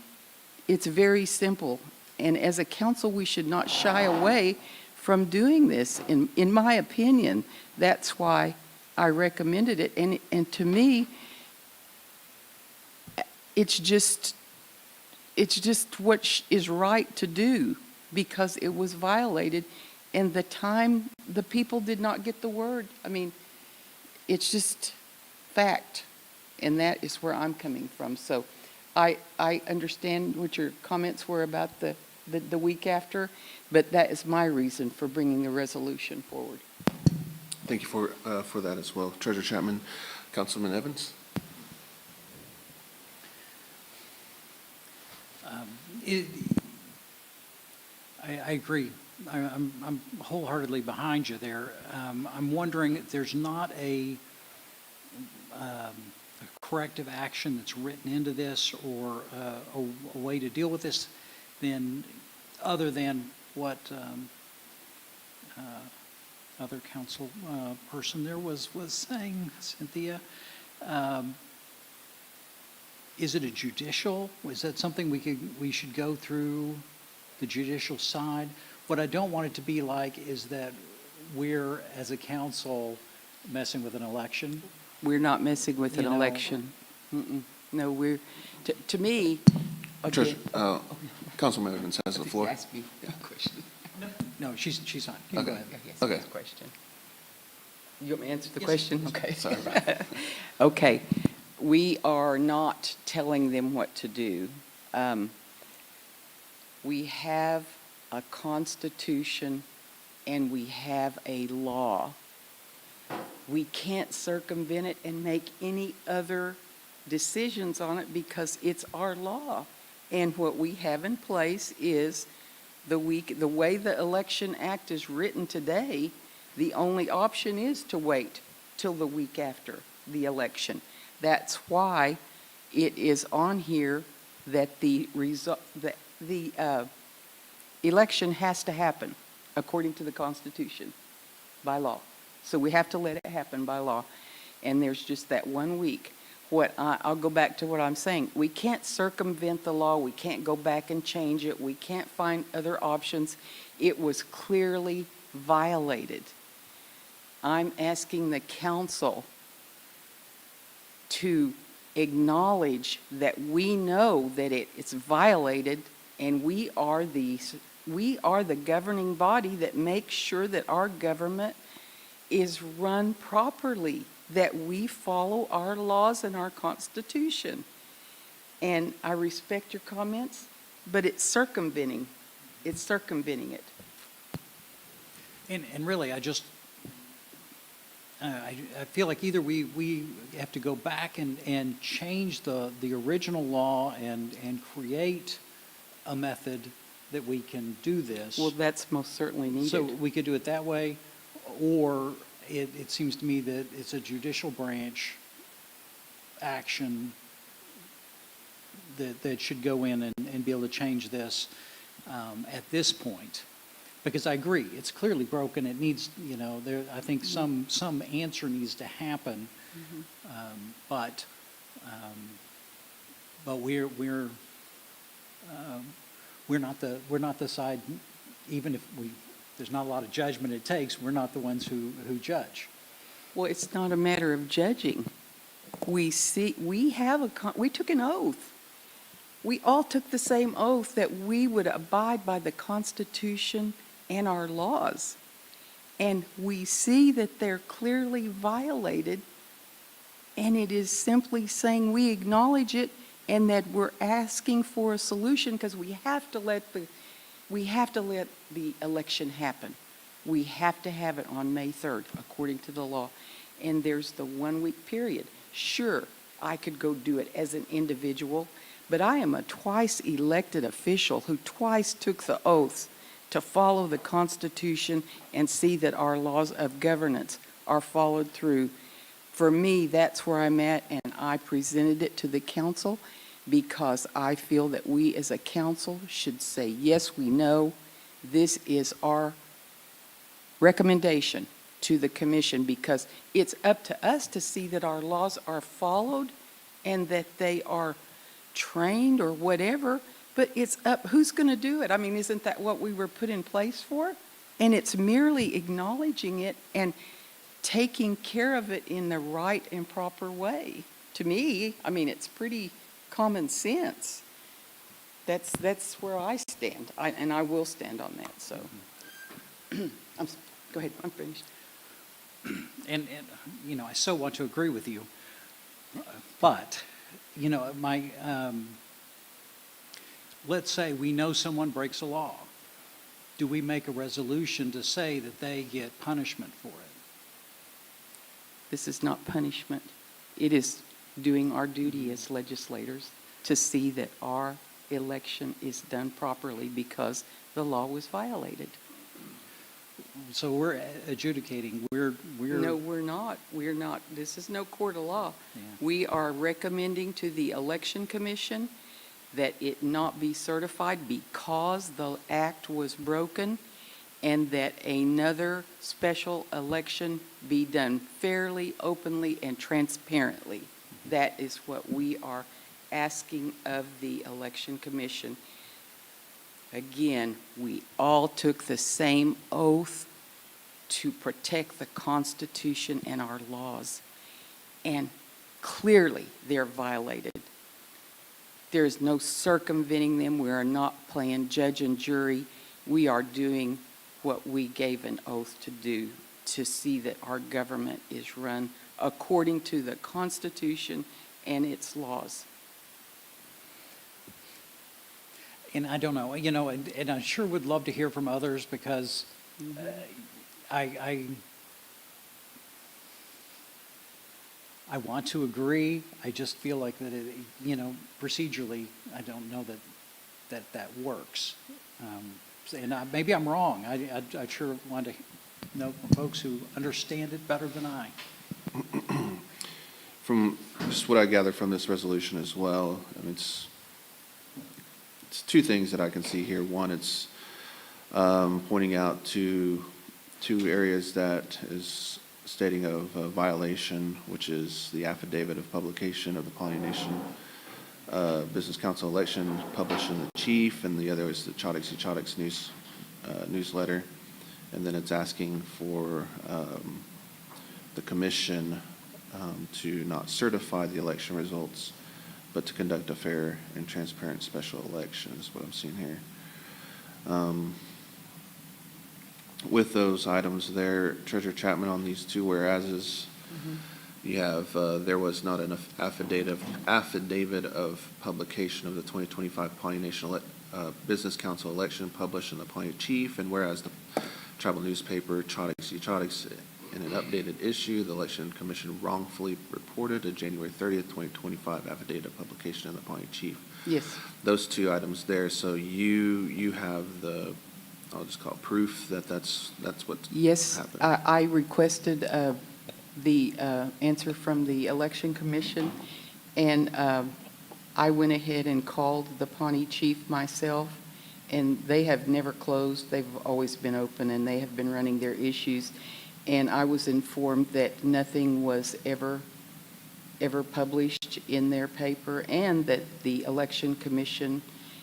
it's very simple. And as a council, we should not shy away from doing this, in my opinion. That's why I recommended it. And to me, it's just what is right to do, because it was violated, and the people did not get the word. I mean, it's just fact, and that is where I'm coming from. So I understand what your comments were about the week after, but that is my reason for bringing the resolution forward. Thank you for that as well. Treasurer Chapman, Councilman Evans? I agree. I'm wholeheartedly behind you there. I'm wondering if there's not a corrective action that's written into this, or a way to deal with this, then, other than what other council person there was saying, Cynthia. Is it a judicial? Is that something we should go through the judicial side? What I don't want it to be like is that we're, as a council, messing with an election. We're not messing with an You know- election. Mm-mm. No, to me. Treasurer, Councilman Evans has the floor. Ask me a question. No, she's on. You can go ahead. Okay. Question. You want me to answer the Yes, question? yes. Okay. Sorry about that. Okay. We are not telling them what to do. We have a constitution and we have a law. We can't circumvent it and make any other decisions on it because it's our law. And what we have in place is the way the Election Act is written today, the only option is to wait till the week after the election. That's why it is on here that the election has to happen according to the Constitution by law. So we have to let it happen by law. And there's just that 1 week. I'll go back to what I'm saying. We can't circumvent the law. We can't go back and change it. We can't find other options. It was clearly violated. I'm asking the council to acknowledge that we know that it's violated, and we are the governing body that makes sure that our government is run properly, that we follow our laws and our Constitution. And I respect your comments, but it's circumventing it. And really, I feel like either we have to go back and change the original law and create a method that we can do this. Well, that's most certainly needed. So we could do it that way, or it seems to me that it's a judicial branch action that should go in and be able to change this at this point. Because I agree, it's clearly broken. It needs, I think some answer needs to happen. But we're not the side. Even if there's not a lot of judgment it takes, we're not the ones who judge. Well, it's not a matter of judging. We took an oath. We all took the same oath that we would abide by the Constitution and our laws. And we see that they're clearly violated, and it is simply saying we acknowledge it and that we're asking for a solution, because we have to let the election happen. We have to have it on May 3rd, according to the law. And there's the 1 week period. Sure, I could go do it as an individual, but I am a twice elected official who twice took the oath to follow the Constitution and see that our laws of governance are followed through. For me, that's where I'm at, and I presented it to the council because I feel that we as a council should say, yes, we know, this is our recommendation to the commission, because it's up to us to see that our laws are followed and that they are trained or whatever, But it's up, who's going to do it? I mean, isn't that what we were put in place for? And it's merely acknowledging it and taking care of it in the right and proper way. To me, I mean, it's pretty common sense. That's where I stand, and I will stand on that, so. Go ahead, I'm finished. And, you know, I so want to agree with you, but, you know, let's say we know someone breaks a law. Do we make a resolution to say that they get punishment for it? This is not punishment. It is doing our duty as legislators to see that our election is done properly because the law was violated. So we're adjudicating, we're. No, we're not. We're not. This is no court of law. Yeah. We are recommending to the Election Commission that it not be certified because the act was broken, and that another special election be done fairly, openly, and transparently. That is what we are asking of the Election Commission. Again, we all took the same oath to protect the Constitution and our laws, and clearly they're violated. There is no circumventing them. We are not playing judge and jury. We are doing what we gave an oath to do, to see that our government is run according to the Constitution and its laws. And I don't know, you know, and I sure would love to hear from others because I want to agree. I just feel like that it, you know, procedurally, I don't know that works. And maybe I'm wrong. I sure want to know folks who understand it better than I. From just what I gather from this resolution as well, I mean, it's two things that I can see here. One, it's pointing out to two areas that is stating of a violation, which is the affidavit of publication of the Pawnee Nation Business Council election published in the Chief, and the other is the Chotix newsletter. And then it's asking for the commission to not certify the election results, but to conduct a fair and transparent special election is what I'm seeing here. With those items there, Treasurer Chapman, on these two whereases, you have, there was not an affidavit of publication of the 2025 Pawnee Nation Business Council election published in the Pawnee Chief, and whereas the tribal newspaper Chotix in an updated issue, the Election Commission wrongfully reported a January 30th, 2025 affidavit of publication in the Pawnee Chief. Yes. Those two items there, so you have the, I'll just call it proof that that's what Yes, happened. I requested the answer from the Election Commission, and I went ahead and called the Pawnee Chief myself, and they have never closed. They've always been open, and they have been running their issues. And I was informed that nothing was ever published in their paper, and that the Election Commission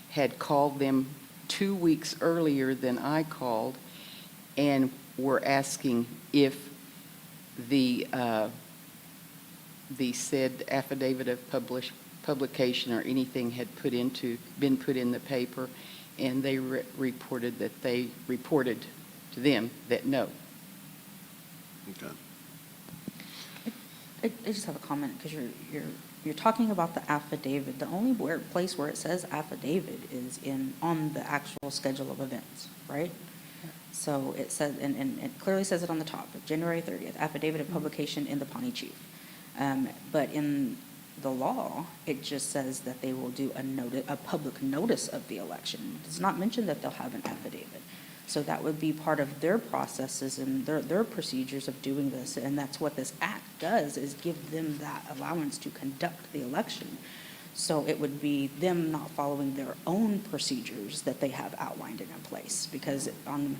had called them 2 weeks earlier than I called, and were asking if the said affidavit of publication or anything had been put in the paper, and they reported that they reported to them that no. Okay. I just have a comment, because you're talking about the affidavit. The only place where it says affidavit is on the actual schedule of events, right? So it says, and it clearly says it on the top, January 30th, affidavit of publication in the Pawnee Chief. But in the law, it just says that they will do a public notice of the election. It does not mention that they'll have an affidavit. So that would be part of their processes and their procedures of doing this. And that's what this act does, is give them that allowance to conduct the election. So it would be them not following their own procedures that they have outlined and in place. Because on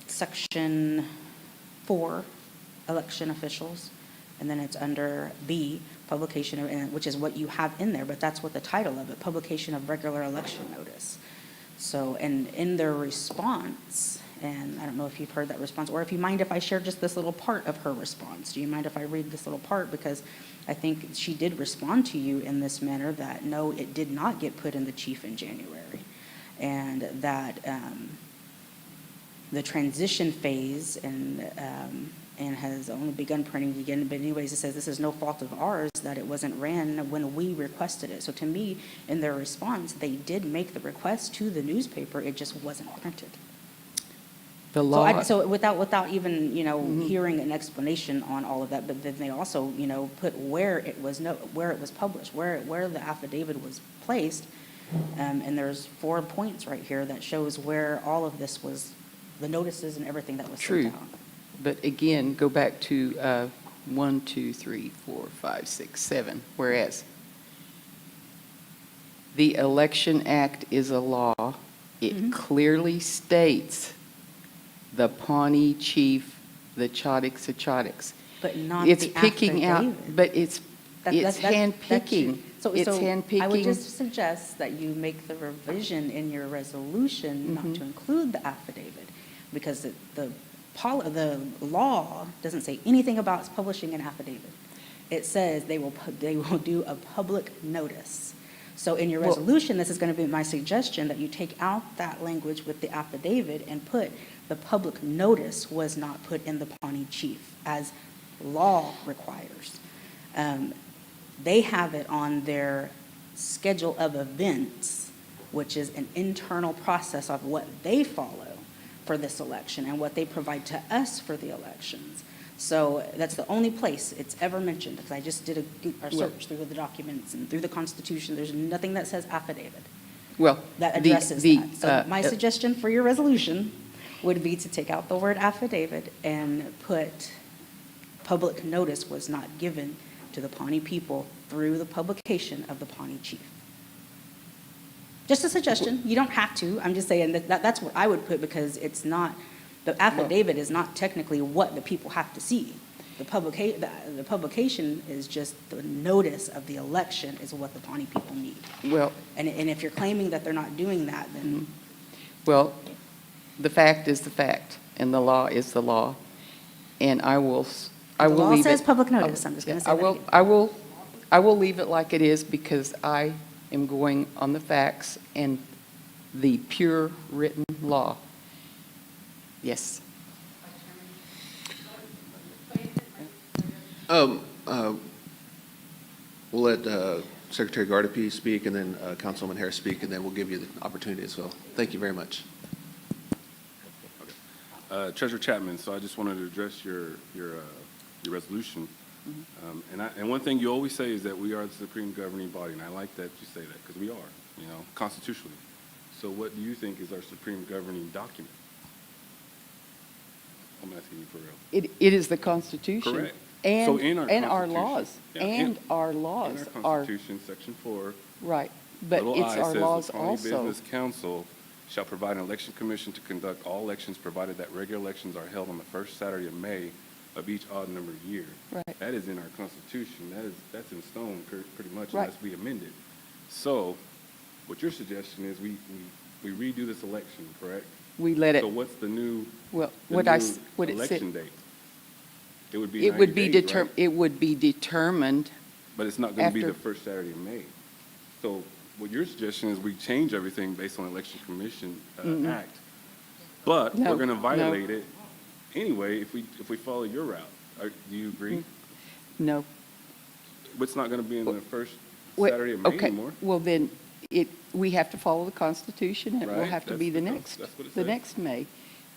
Section 4, election officials, and then it's under B, publication, which is what you have in there, but that's what the title of it, publication of regular election notice. So, and in their response, and I don't know if you've heard that response, or if you mind if I share just this little part of her response. Do you mind if I read this little part? Because I think she did respond to you in this manner that, no, it did not get put in the chief in January. And that the transition phase and has only begun printing again. But anyways, it says this is no fault of ours that it wasn't ran when we requested it. So to me, in their response, they did make the request to the newspaper. It just wasn't printed. The law. So without even, hearing an explanation on all of that, but then they also, put where it was published, where the affidavit was placed. And there's 4 points right here that shows where all of this was, the notices and everything that was sent out. True. But again, go back to 1, 2, 3, 4, 5, 6, 7, whereas the Election Act is a law. It clearly states the Pawnee chief, the Chodics. But not It's the picking out, affidavit. but it's That's handpicking. So It's I would handpicking. just suggest that you make the revision in your resolution not to include the affidavit, because the law doesn't say anything about publishing an affidavit. It says they will do a public notice. So in your Well- resolution, this is going to be my suggestion, that you take out that language with the affidavit and put the public notice was not put in the Pawnee chief as law requires. They have it on their schedule of events, which is an internal process of what they follow for this election and what they provide to us for the elections. So that's the only place it's ever mentioned, because I just did a search through the documents and through the Constitution. There's nothing that says affidavit Well, that the- addresses the, that. So my suggestion for your resolution would be to take out the word affidavit and put public notice was not given to the Pawnee people through the publication of the Pawnee chief. Just a suggestion. You don't have to. I'm just saying that's what I would put, because it's not, the affidavit is not technically what the people have to see. The publication is just the notice of the election is what the Pawnee people need. Well, And if you're claiming that they're not doing that, then well, the fact is the fact, and the law is the law, and I will the leave it. law says public notice. I'm just going to say that again. I will leave it like it is, because I am going on the facts and the pure written law. Yes. We'll let Secretary Gardapi speak, and then Councilwoman Harris speak, and then we'll give you the opportunity as well. Thank you very much. Treasurer Chapman, so I just wanted to address your resolution. And one thing you always say is that we are the supreme governing body, and I like that you say that, because we are, constitutionally. So what do you think is our supreme governing document? I'm asking you for real. It is the Constitution. Correct. And, So in our and our Constitution- laws. Yeah, And our In laws our are, Constitution, Section 4, right. But little it's I our says laws the Pawnee also. Business Council shall provide an election commission to conduct all elections, provided that regular elections are held on the first Saturday of May of each odd numbered year. Right. That is in our Constitution. That's in stone pretty much, Right. unless we amend it. So what your suggestion is we redo this election, correct? We let it, So what's the new, well, the what new I, what it election said, date? It would be it would 90 be days, right? it would be determined, But it's not going to be the after- first Saturday of May. So what your suggestion is we change everything based on Election Commission Act. But No, we're going to no. violate it anyway if we follow your route. Do you agree? no. It's not going to be in the first Wait, Saturday of May okay, anymore. well then, we have to follow the Constitution, and it will Right, have to that's be the the next, that's what it the says. next May.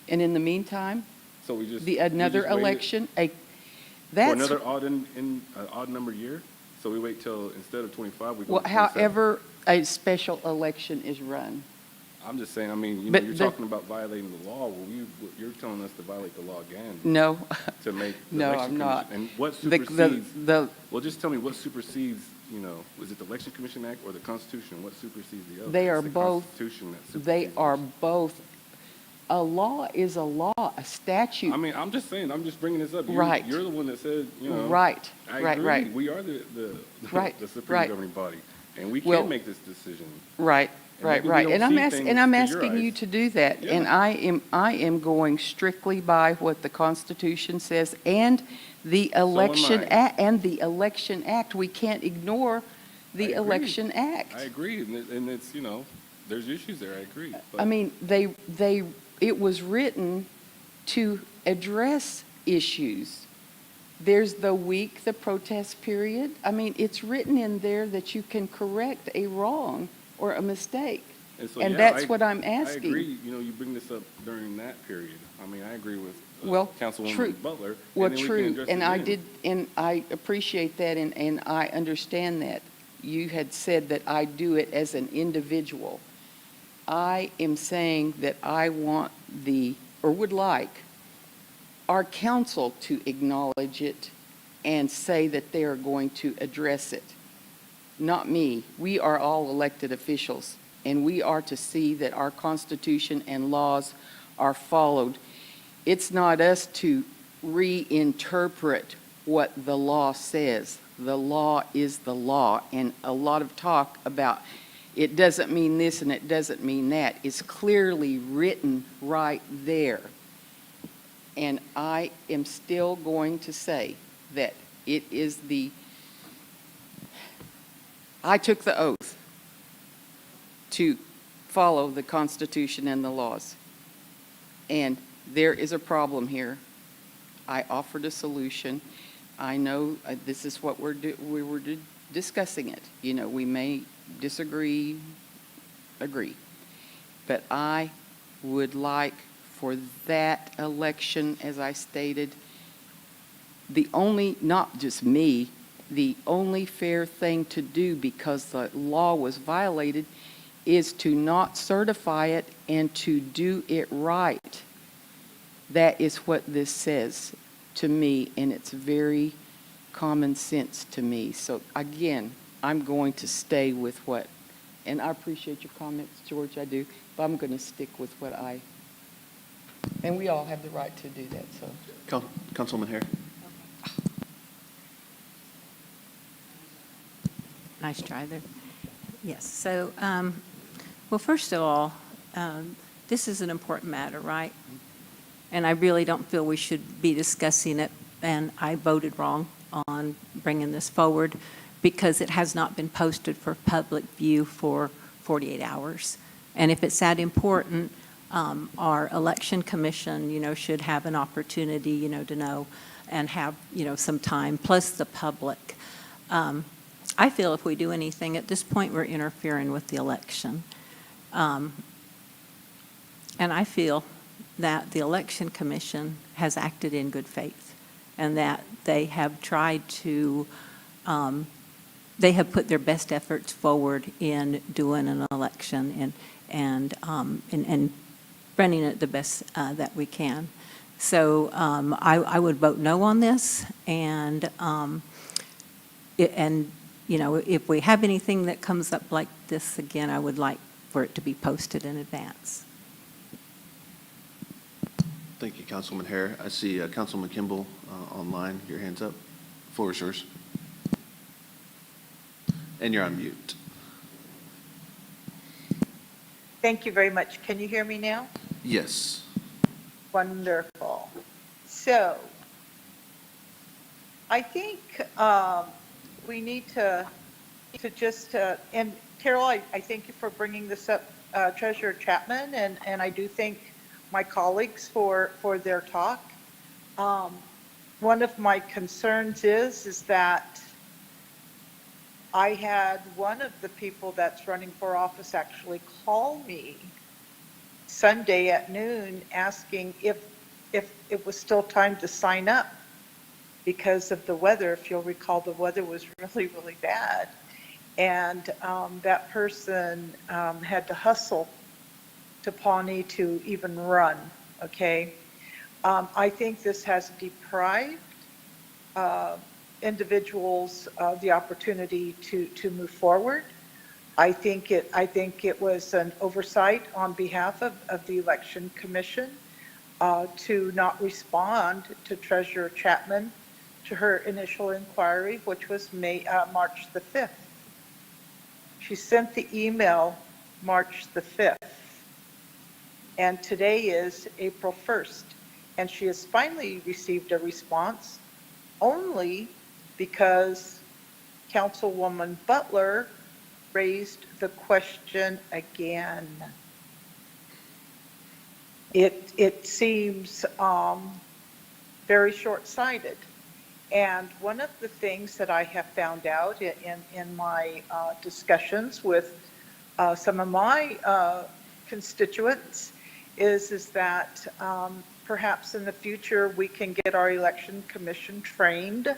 And in the meantime, So we just. another we just wait it election, For that's, another odd number year? So we wait till, instead of 25, we go well, to 27? however a special election is run. I'm just saying, I mean, But you're the- talking about violating the law. Well, you're telling us to violate the law again. No, To make the no, election I'm not. commission. And what The- supersedes, the- well, just tell me what supersedes, was it the Election Commission Act or the Constitution? What supersedes the other? They It's are the both- Constitution that They supersedes are those. both a law is a law, a statute. I mean, I'm just saying, I'm just bringing this up. Right. You're the one that said, you know. Right, I right, agree. right. We are the Right, the supreme right. governing body, and we Well- can make this decision. Right, And right, maybe we right. don't And I'm see asking, things and I'm through your asking you eyes. to do that. And Yeah. I am going strictly by what the Constitution says and the election I. and the Election Act. We can't ignore I the agree. Election Act. I agree, and it's, you know, there's issues there, I agree. I but- mean, it was written to address issues. There's the week, the protest period. I mean, it's written in there that you can correct a wrong or a mistake. so, And yeah, that's what I'm asking. I agree, you know, you bring this up during that period. I mean, I agree with Well, Councilwoman true. Butler. Well, and then we can true, address and it I then. did, and I appreciate that, and I understand that. You had said that I do it as an individual. I am saying that I want or would like, our council to acknowledge it and say that they are going to address it. Not me. We are all elected officials, and we are to see that our Constitution and laws are followed. It's not us to reinterpret what the law says. The law is the law, and a lot of talk about it doesn't mean this and it doesn't mean that is clearly written right there. And I am still going to say that it is I took the oath to follow the Constitution and the laws. And there is a problem here. I offered a solution. I know this is what we were discussing it. You know, we may disagree, agree. But I would like for that election, as I stated, not just me, the only fair thing to do, because the law was violated, is to not certify it and to do it right. That is what this says to me, and it's very common sense to me. So again, I'm going to stay with and I appreciate your comments, George, I do, but I'm going to stick with and we all have the right to do that, so. Councilwoman Hare? Nice try there. Yes, so, well, first of all, this is an important matter, right? And I really don't feel we should be discussing it, and I voted wrong on bringing this forward because it has not been posted for public view for 48 hours. And if it's that important, our election commission, should have an opportunity, to know and have, some time, plus the public. I feel if we do anything, at this point, we're interfering with the election. And I feel that the election commission has acted in good faith and that they have tried to, they have put their best efforts forward in doing an election and running it the best that we can. So I would vote no on this, and if we have anything that comes up like this again, I would like for it to be posted in advance. Thank you, Councilwoman Hare. I see Councilman Kimball online. Your hand's up. Floor is yours. And you're on mute. Thank you very much. Can you hear me now? Yes. Wonderful. So I think we need to just, and Carol, I thank you for bringing this up, Treasurer Chapman, and I do thank my colleagues for their talk. One of my concerns is that I had one of the people that's running for office actually call me Sunday at noon asking if it was still time to sign up because of the weather. If you'll recall, the weather was really, really bad. And that person had to hustle to Pawnee to even run, okay? I think this has deprived individuals the opportunity to move forward. I think it was an oversight on behalf of the Election Commission to not respond to Treasurer Chapman to her initial inquiry, which was March the 5th. She sent the email March the 5th, and today is April 1st, and she has finally received a response only because Councilwoman Butler raised the question again. It seems very short-sighted. And one of the things that I have found out in my discussions with some of my constituents is that perhaps in the future we can get our election commission trained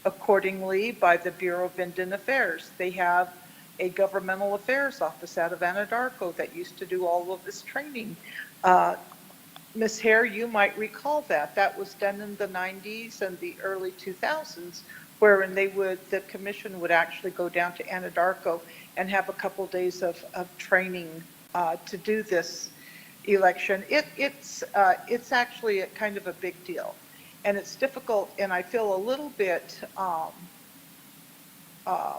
accordingly by the Bureau of Indian Affairs. They have a governmental affairs office out of Anadarko that used to do all of this training. Ms. Hare, you might recall that. That was done in the 90s and the early 2000s, wherein the commission would actually go down to Anadarko and have a couple days of training to do this election. It's actually a kind of a big deal. And it's difficult, and I feel a little bit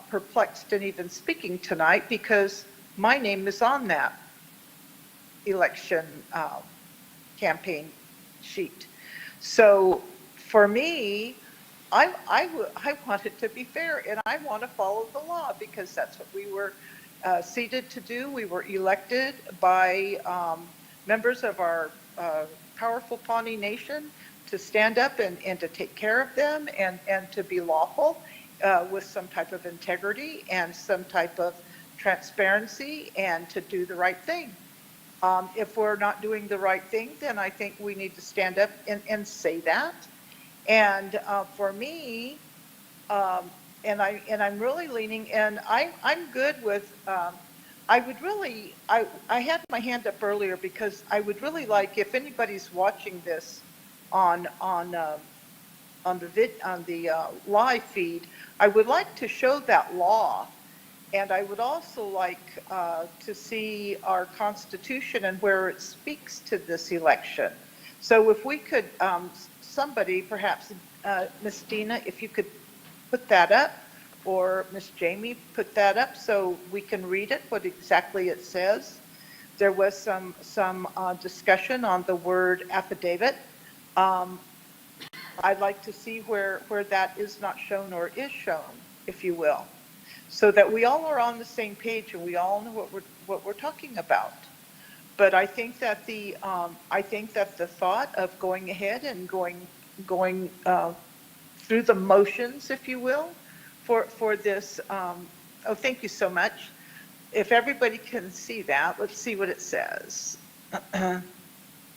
perplexed in even speaking tonight because my name is on that election campaign sheet. So for me, I want it to be fair, and I want to follow the law because that's what we were seated to do. We were elected by members of our powerful Pawnee Nation to stand up and to take care of them and to be lawful with some type of integrity and some type of transparency and to do the right thing. If we're not doing the right thing, then I think we need to stand up and say that. And for me, and I'm really leaning, and I'm good with, I would really, I had my hand up earlier because I would really like, if anybody's watching this on the live feed, I would like to show that law. And I would also like to see our Constitution and where it speaks to this election. So if we could, somebody, perhaps Ms. Dina, if you could put that up, or Ms. Jamie put that up so we can read it, what exactly it says. There was some discussion on the word affidavit. I'd like to see where that is not shown or is shown, if you will, so that we all are on the same page and we all know what we're talking about. But I think that the thought of going ahead and going through the motions, if you will, for this. Oh, thank you so much. If everybody can see that, let's see what it says.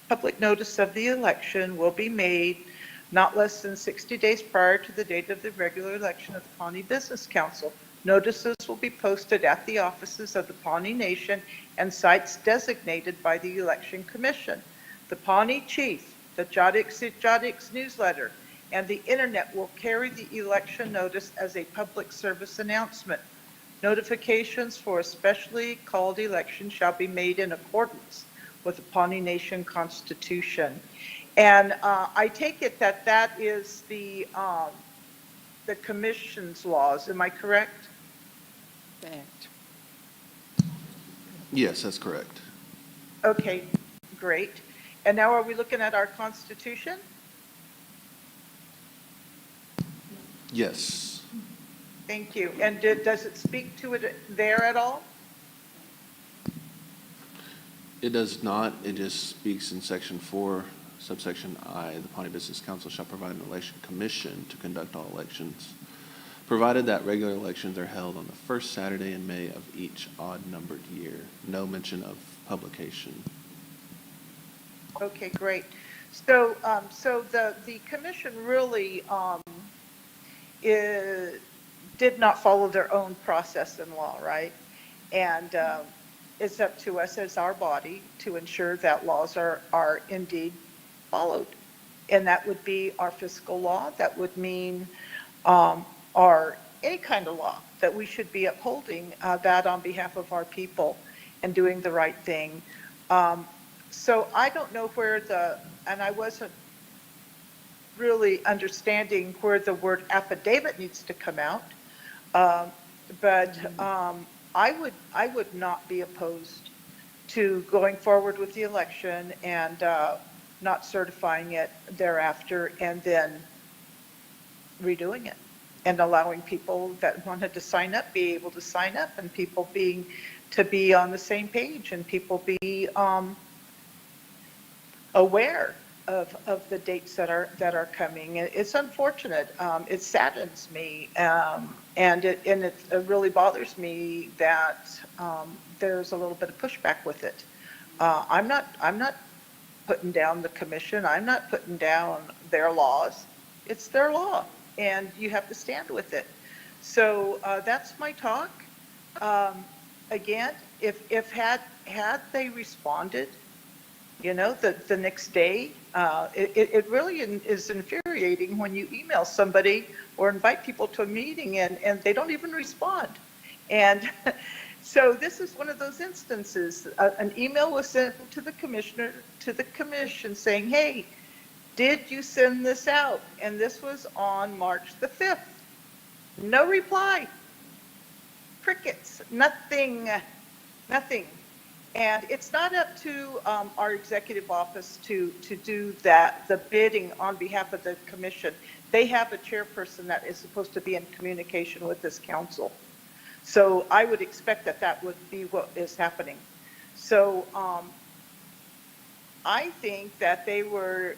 Public notice of the election will be made not less than 60 days prior to the date of the regular election of the Pawnee Business Council. Notices will be posted at the offices of the Pawnee Nation and sites designated by the Election Commission. The Pawnee Chief, the Jodix newsletter, and the internet will carry the election notice as a public service announcement. Notifications for a specially called election shall be made in accordance with the Pawnee Nation Constitution. And I take it that that is the commission's laws. Am I correct? Fact. Yes, that's correct. Okay, great. And now are we looking at our Constitution? Yes. Thank you. And does it speak to it there at all? It does not. It just speaks in section 4, subsection I. The Pawnee Business Council shall provide an election commission to conduct all elections, provided that regular elections are held on the first Saturday in May of each odd-numbered year. No mention of publication. Okay, great. So, the commission really did not follow their own process and law, right? And it's up to us as our body to ensure that laws are indeed followed. And that would be our fiscal law. That would mean our any kind of law, that we should be upholding that on behalf of our people and doing the right thing. So I don't know where and I wasn't really understanding where the word affidavit needs to come out. But I would not be opposed to going forward with the election and not certifying it thereafter and then redoing it and allowing people that wanted to sign up be able to sign up, and people to be on the same page, and people be aware of the dates that are coming. It's unfortunate. It saddens me, and it really bothers me that there's a little bit of pushback with it. I'm not putting down the commission. I'm not putting down their laws. It's their law, and you have to stand with it. So that's my talk. Again, if had they responded, the next day, it really is infuriating when you email somebody or invite people to a meeting and they don't even respond. And so this is one of those instances. An email was sent to the commission saying, hey, did you send this out? And this was on March the 5th. No reply. Crickets. Nothing. And it's not up to our executive office to do the bidding on behalf of the commission. They have a chairperson that is supposed to be in communication with this council. So I would expect that would be what is happening. So I think that they were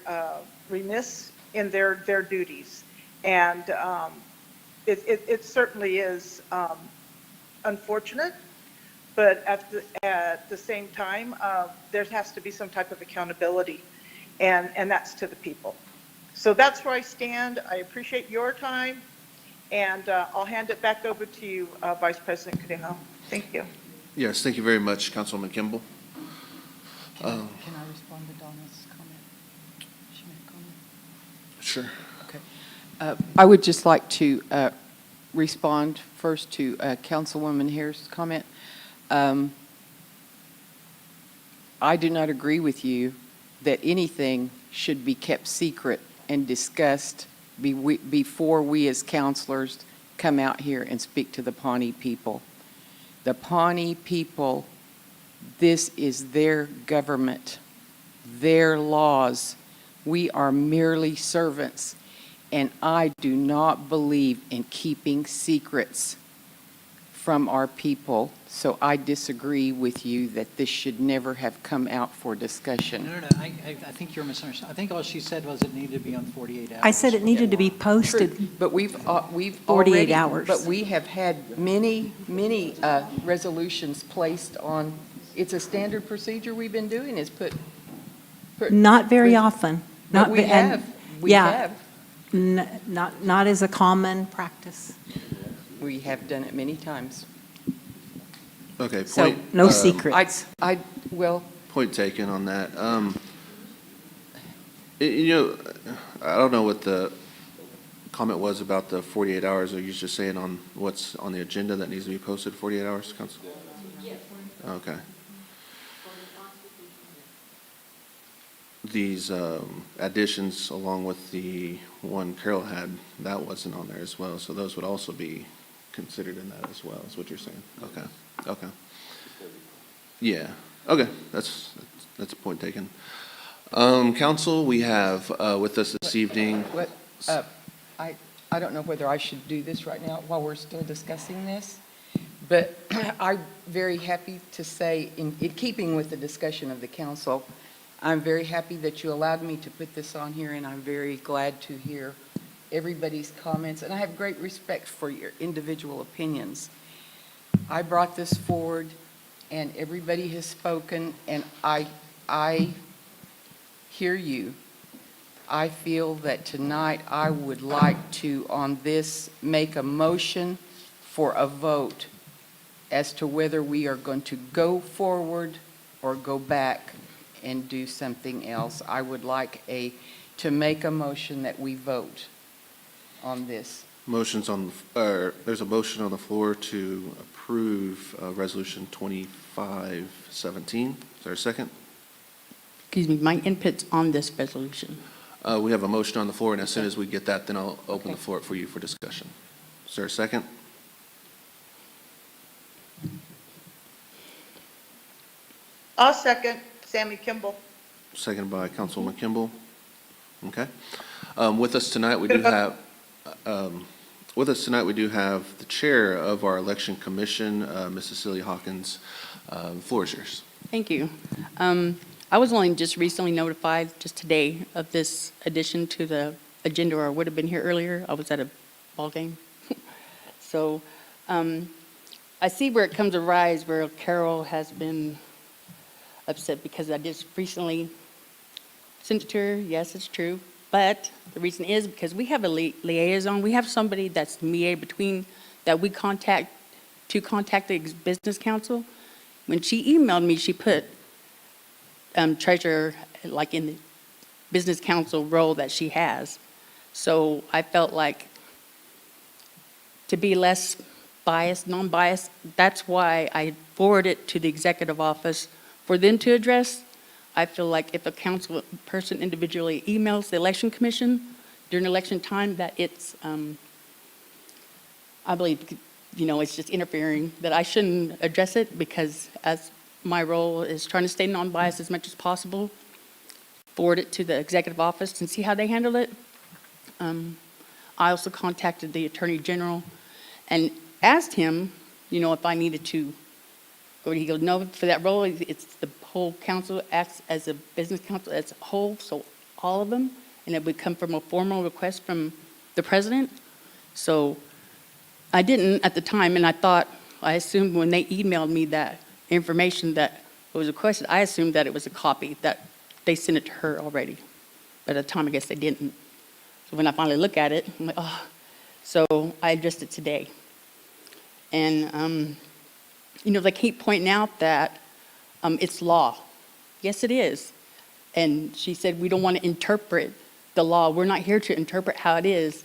remiss in their duties. And it certainly is unfortunate. But at the same time, there has to be some type of accountability, and that's to the people. So that's where I stand. I appreciate your time, and I'll hand it back over to you, Vice President Cornejo. Thank you. Yes, thank you very much, Councilwoman Kimball. Can I respond to Donna's comment? She made a comment. Sure. Okay. I would just like to respond first to Councilwoman Hare's comment. I do not agree with you that anything should be kept secret and discussed before we as counselors come out here and speak to the Pawnee people. The Pawnee people, this is their government, their laws. We are merely servants, and I do not believe in keeping secrets from our people, so I disagree with you that this should never have come out for discussion. No, I think you're misunderstanding. I think all she said was it needed to be on 48 hours. I said it needed to be posted. True, but we've 48 already, hours. But we have had many resolutions placed on. It's a standard procedure we've been doing is put. Not very often. But we have. We Yeah. have. Not as a common practice. We have done it many times. Okay, So, point. No secrets. Well, Point taken on that. I don't know what the comment was about the 48 hours. Are you just saying on what's on the agenda that needs to be posted 48 hours, Council? Yes. Okay. These additions, along with the one Carol had, that wasn't on there as well. So those would also be considered in that as well, is what you're saying. Okay. Yeah. Okay. That's a point taken. Council, we have with us this evening. I don't know whether I should do this right now while we're still discussing this, but I'm very happy to say, in keeping with the discussion of the council, I'm very happy that you allowed me to put this on here, and I'm very glad to hear everybody's comments, and I have great respect for your individual opinions. I brought this forward, and everybody has spoken, and I hear you. I feel that tonight I would like to, on this, make a motion for a vote as to whether we are going to go forward or go back and do something else. I would like to make a motion that we vote on this. There's a motion on the floor to approve Resolution 2517. Is there a second? Excuse me, my input's on this resolution. We have a motion on the floor, and as soon as we get that, then I'll open the Okay. floor for you for discussion. Is there a second? I'll second Sammy Kimball. Seconded by Councilwoman Kimball. Okay. With us tonight, we do have, the chair of our election commission, Ms. Cecilia Hawkins. The floor is yours. Thank you. I was only just recently notified, just today, of this addition to the agenda, or I would have been here earlier. I was at a ball game. So I see where it comes to rise, where Carol has been upset because I just recently sent it to her. Yes, it's true. But the reason is because we have a liaison. We have somebody that's the mediator between, that we contact to contact the business council. When she emailed me, she put treasurer like in the business council role that she has. So I felt like to be less biased, non-biased, that's why I forwarded it to the executive office for them to address. I feel like if a council person individually emails the election commission during election time, that it's, I believe, it's just interfering, that I shouldn't address it because as my role is trying to stay non-biased as much as possible, forward it to the executive office and see how they handle it. I also contacted the Attorney General and asked him, if I needed to go. He goes, no, for that role, it's the whole council acts as a business council as a whole, so all of them, and it would come from a formal request from the president. So I didn't at the time, and I assumed when they emailed me that information that was requested, I assumed that it was a copy, that they sent it to her already. But at the time, I guess they didn't. So when I finally look at it, I'm like, oh. So I addressed it today. And, they keep pointing out that it's law. Yes, it is. And she said, we don't want to interpret the law. We're not here to interpret how it is.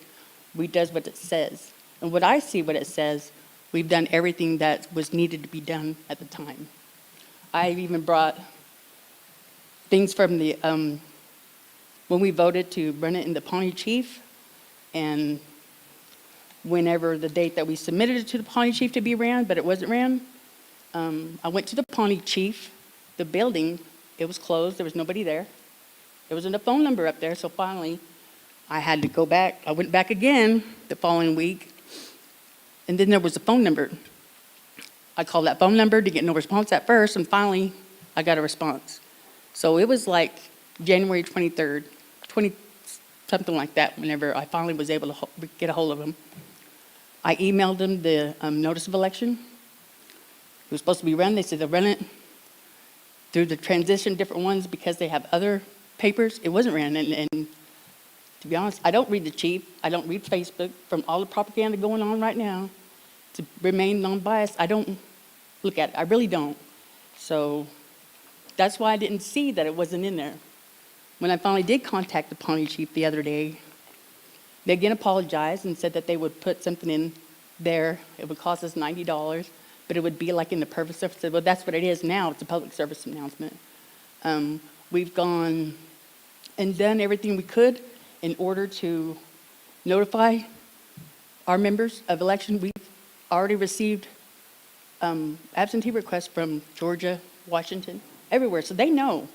We does what it says. And what I see what it says, we've done everything that was needed to be done at the time. I even brought things from the, when we voted to run it in the Pawnee chief, and whenever the date that we submitted it to the Pawnee chief to be ran, but it wasn't ran, I went to the Pawnee chief, the building, it was closed, there was nobody there. There wasn't a phone number up there, so finally I had to go back. I went back again the following week, and then there was a phone number. I called that phone number to get no response at first, and finally I got a response. So it was like January 23rd, something like that, whenever I finally was able to get a hold of him. I emailed them the notice of election. It was supposed to be run. They said they'll run it through the transition, different ones, because they have other papers. It wasn't ran. And to be honest, I don't read the chief. I don't read Facebook. From all the propaganda going on right now, to remain non-biased, I don't look at it. I really don't. So that's why I didn't see that it wasn't in there. When I finally did contact the Pawnee chief the other day, they again apologized and said that they would put something in there. It would cost us $90, but it would be like in the purpose service. I said, well, that's what it is now. It's a public service announcement. We've gone and done everything we could in order to notify our members of election. We've already received absentee requests from Georgia, Washington, everywhere, so they know.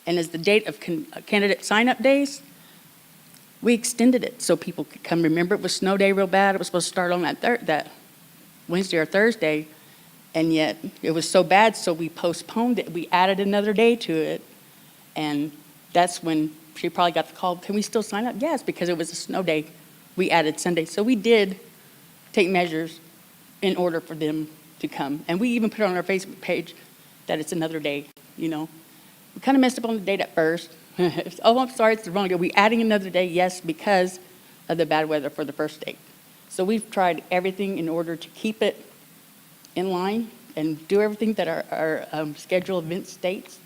And as the date of candidate sign-up days, we extended it so people could come. Remember, it was snow day real bad. It was supposed to start on that Wednesday or Thursday, and yet it was so bad, so we postponed it. We added another day to it, and that's when she probably got the call, can we still sign up? Yes, because it was a snow day. We added Sunday. So we did take measures in order for them to come. And we even put on our Facebook page that it's another day, We kind of messed up on the date at first. Oh, I'm sorry, it's the wrong day. We're adding another day, yes, because of the bad weather for the first date. So we've tried everything in order to keep it in line and do everything that our scheduled event states.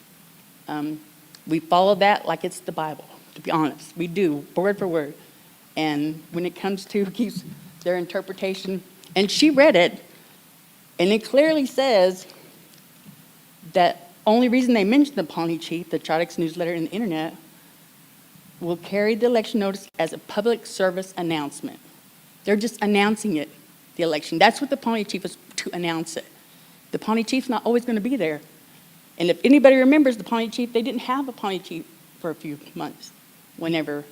We follow that like it's the Bible, to be honest. We do, word for word. And when it comes to their interpretation, and she read it, and it clearly says that only reason they mentioned the Pawnee chief, the Chotix newsletter and the internet, will carry the election notice as a public service announcement. They're just announcing it, the election. That's what the Pawnee chief is, to announce it. The Pawnee chief's not always going to be there. And if anybody remembers the Pawnee chief, they didn't have a Pawnee chief for a few months whenever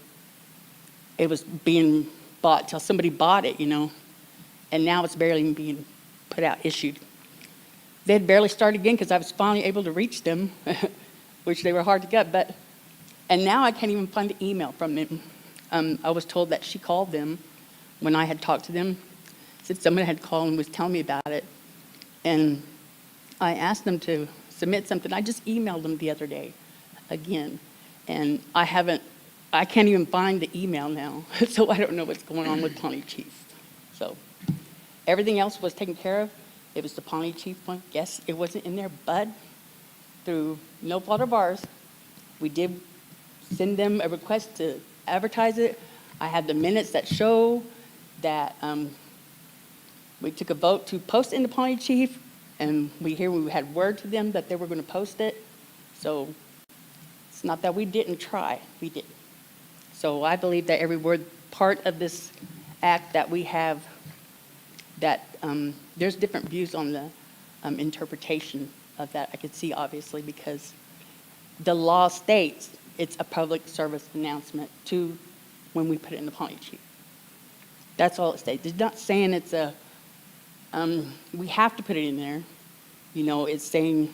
it was being bought, till somebody bought it, and now it's barely being put out, issued. They had barely started again because I was finally able to reach them, which they were hard to get, and now I can't even find the email from them. I was told that she called them when I had talked to them, said someone had called and was telling me about it, and I asked them to submit something. I just emailed them the other day again, and I can't even find the email now, so I don't know what's going on with Pawnee Chief. So everything else was taken care of. It was the Pawnee Chief one. Yes, it wasn't in there, but through no fault of ours, we did send them a request to advertise it. I had the minutes that show that we took a vote to post in the Pawnee Chief, and we had word to them that they were going to post it. So it's not that we didn't try, we did. So I believe that every word, part of this act that we have, that there's different views on the interpretation of that. I could see, obviously, because the law states it's a public service announcement to when we put it in the Pawnee Chief. That's all it states. It's not saying it's we have to put it in there. It's saying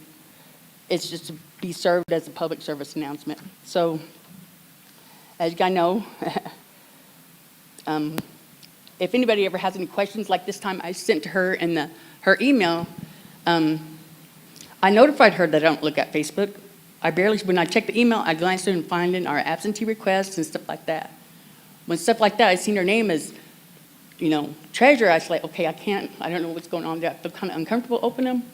it's just to be served as a public service announcement. So, as you guys know, if anybody ever has any questions, like this time I sent to her in her email, I notified her that I don't look at Facebook. When I check the email, I glance through and find in our absentee requests and stuff like that. When stuff like that, I seen her name as, treasurer, I was like, okay, I don't know what's going on there. I feel kind of uncomfortable opening them.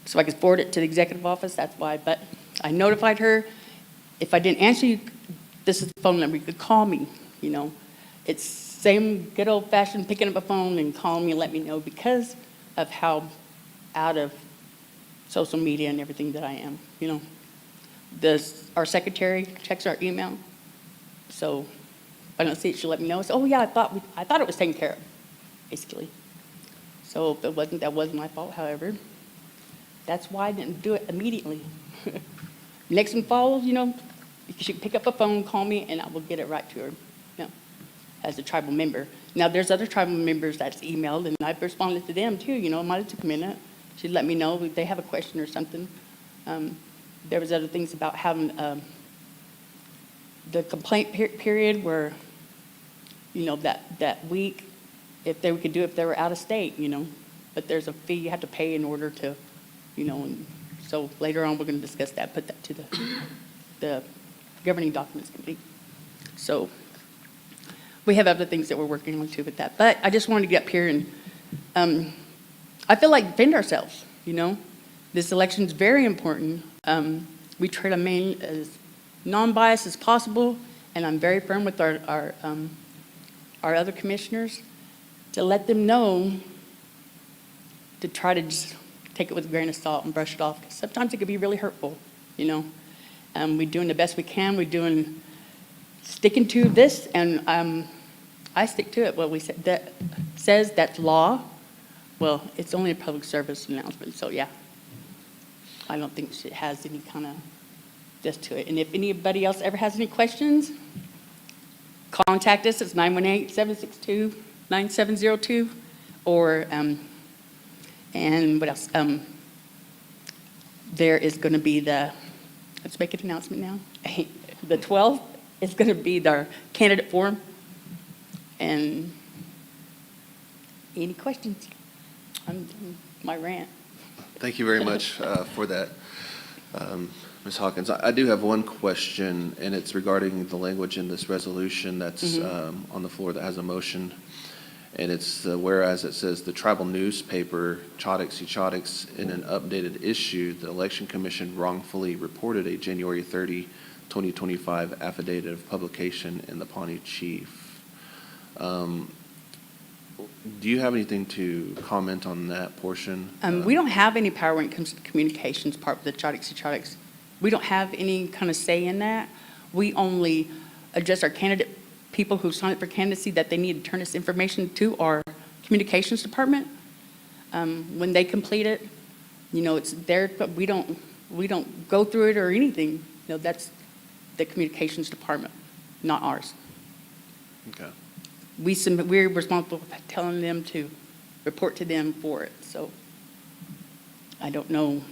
So I could forward it to the executive office, that's why. But I notified her. If I didn't answer you, this is the phone number. You could call me, It's same good old-fashioned picking up a phone and calling me and let me know because of how out of social media and everything that I am, Our secretary checks our email. So if I don't see it, she'll let me know. So, oh, yeah, I thought it was taken care of, basically. So if it wasn't, that wasn't my fault, however. That's why I didn't do it immediately. Next one follows, she can pick up a phone, call me, and I will get it right to her, as a tribal member. Now, there's other tribal members that's emailed, and I've responded to them, too. It might have took a minute. She'd let me know if they have a question or something. There was other things about having the complaint period where, that week, if they could do it if they were out of state, But there's a fee you have to pay in order to, and so later on we're going to discuss that, put that to the governing documents committee. So we have other things that we're working on too with that. But I just wanted to get up here and I feel like defend ourselves, This election is very important. We try to remain as non-biased as possible, and I'm very firm with our other commissioners to let them know to try to just take it with a grain of salt and brush it off. 'Cause sometimes it can be really hurtful, We're doing the best we can. We're sticking to this, and I stick to it. What we said that says that's law. Well, it's only a public service announcement, so yeah. I don't think it has any kind of just to it. And if anybody else ever has any questions, contact us. It's 918-762-9702, or and what else? There is going to be let's make an announcement now. The 12th is going to be our candidate forum. And any questions? I'm done my rant. Thank you very much for that, Ms. Hawkins. I do have one question, and it's regarding the language in this resolution that's on the floor that has a motion. And it's whereas it says the tribal newspaper, Chotix, in an updated issue, the Election Commission wrongfully reported a January 30, 2025 affidavit of publication in the Pawnee Chief. Do you have anything to comment on that portion? We don't have any power when it comes to the communications part with the Chodics. We don't have any kind of say in that. We only address our candidate, people who sign up for candidacy that they need to turn this information to our communications department. When they complete it, you know, it's there, but we don't go through it or anything. You know, that's the communications department, not ours. Okay. We're responsible for telling them to report to them for it, so I don't know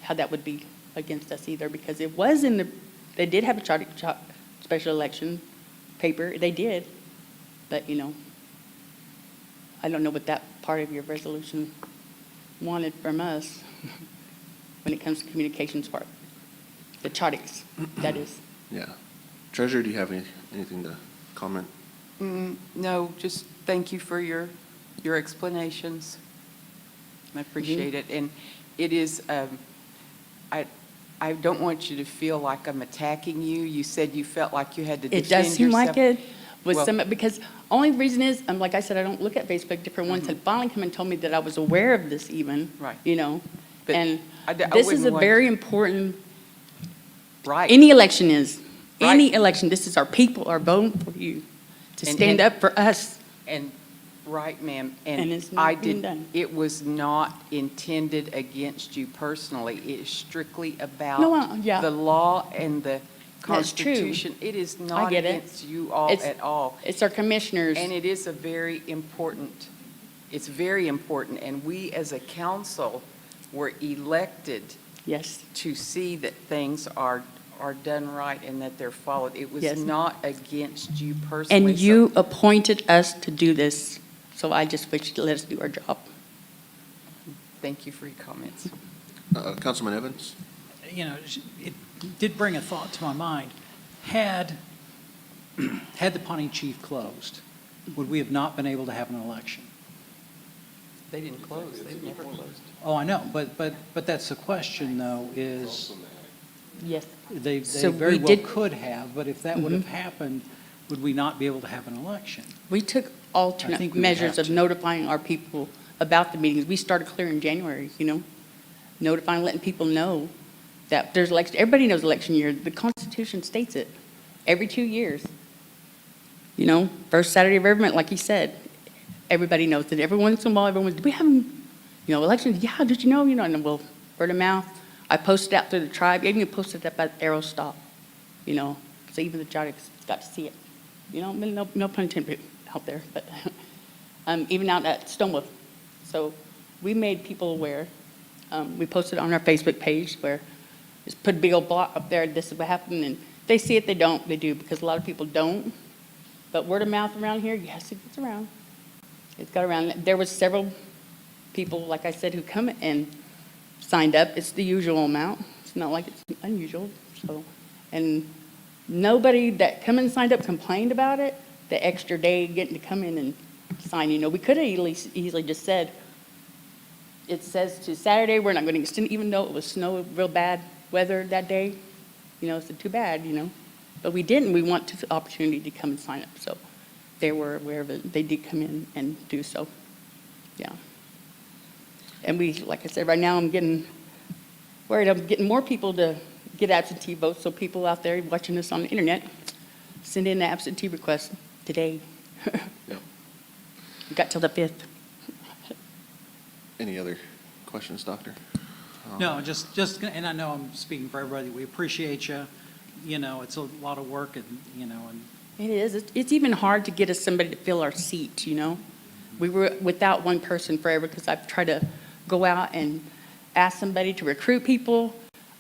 how that would be against us either, because it was they did have a special election paper, they did, but, you know, I don't know what that part of your resolution wanted from us when it comes to communications part. The Chodics, that is. Yeah. Treasurer, do you have anything to comment? No, just thank you for your explanations. I appreciate it. And it is, I don't want you to feel like I'm attacking you. You said you felt like you had to defend It yourself. does seem like it with Well- some, because only reason is, like I said, I don't look at Facebook. Different ones had finally come and told me that I was aware of this even. Right. You know? But And I this is wouldn't a want- very important, Right. any election is. Any Right. election, this is our people are voting for you to And- stand and- up for us. And, right, ma'am. And it's not I being did- done. It was not intended against you personally. It is strictly about No, yeah. the law and the That's true. Constitution. It is not get it. against you all It's- at all. It's our commissioners. And it is it's very important, and we as a council were elected Yes. to see that things are done right and that they're followed. It was Yes. not against you personally. And you appointed us to do this, so I just wish you'd let us do our job. Thank you for your comments. Councilman Evans? You know, it did bring a thought to my mind. Had the Pawnee chief closed, would we have not been able to have an election? They didn't close. They never closed. Oh, I know, but that's the question, though, is Yes. they So very we well did- could have, but if that would have happened, would we not be able to have an election? We took I alternate think we would measures have of to. notifying our people about the meetings. We started clear in January, you know, notifying, letting people know that there's election, everybody knows election year. The Constitution states it, every 2 years. You know, first Saturday of every month, like you said, everybody knows that. Every once in a while, everyone, do we have, you know, elections? Yeah, did you know? You know, and we'll, word of mouth. I posted out through the tribe, even posted up at Arrow Stop, you know, so even the Chodics got to see it. You know, no pun intended out there, but even out at Stonewall. So we made people aware. We posted on our Facebook page where just put a big old block up there, this is what happened, and they see it, they don't, they do, because a lot of people don't. But word of mouth around here, yes, it gets around. It's got around. There was several people, like I said, who come and signed up. It's the usual amount. It's not like it's unusual. So, and nobody that come and signed up complained about it. The extra day getting to come in and sign. You know, we could have easily just said, it says to Saturday, we're not going to extend, even though it was snow, real bad weather that day. You know, it's too bad, you know. But we didn't. We want the opportunity to come and sign up. So they were aware of it. They did come in and do so. Yeah. And we, like I said, right now I'm getting worried. I'm getting more people to get absentee votes. So people out there watching this on the internet, send in the absentee request today. Yep. We got till the 5th. Any other questions, Doctor? No, and I know I'm speaking for everybody, we appreciate you. You know, it's a lot of work and, you know, and It is. It's even hard to get us somebody to fill our seat, you know? We were without one person forever because I've tried to go out and ask somebody to recruit people.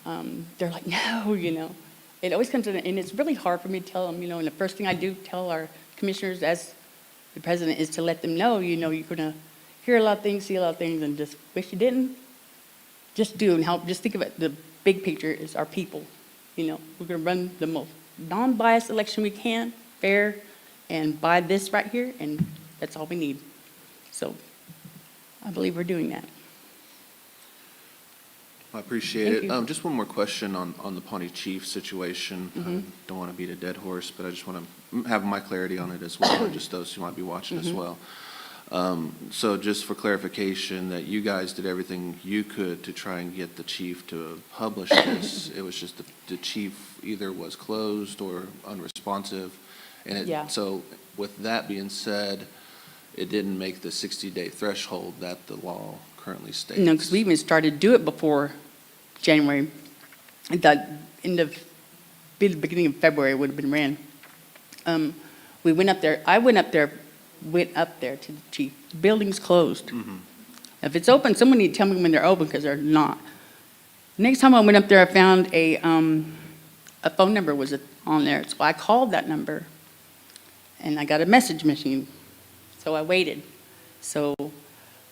They're like, no, you know. It always comes in, and it's really hard for me to tell them, you know, and the first thing I do tell our commissioners as the president is to let them know, you know, you're going to hear a lot of things, see a lot of things, and just wish you didn't. Just do and help. Just think of it. The big picture is our people. You know, we're going to run the most non-biased election we can, fair, and buy this right here, and that's all we need. So I believe we're doing that. I appreciate Thank it. you. Just one more question on the Pawnee Chief situation. Don't want to beat a dead horse, but I just want to have my clarity on it as well, and just those who might be watching as well. So just for clarification, that you guys did everything you could to try and get the chief to publish this. It was just the chief either was closed or unresponsive. And Yeah. so with that being said, it didn't make the 60-day threshold that the law currently states. No, because we even started to do it before January. At the end of, beginning of February would have been ran. We went up there, I went up there to the chief. The building's closed. If it's open, someone need to tell me when they're open, because they're not. Next time I went up there, I found a phone number was on there. So I called that number, and I got a message machine. So I waited. So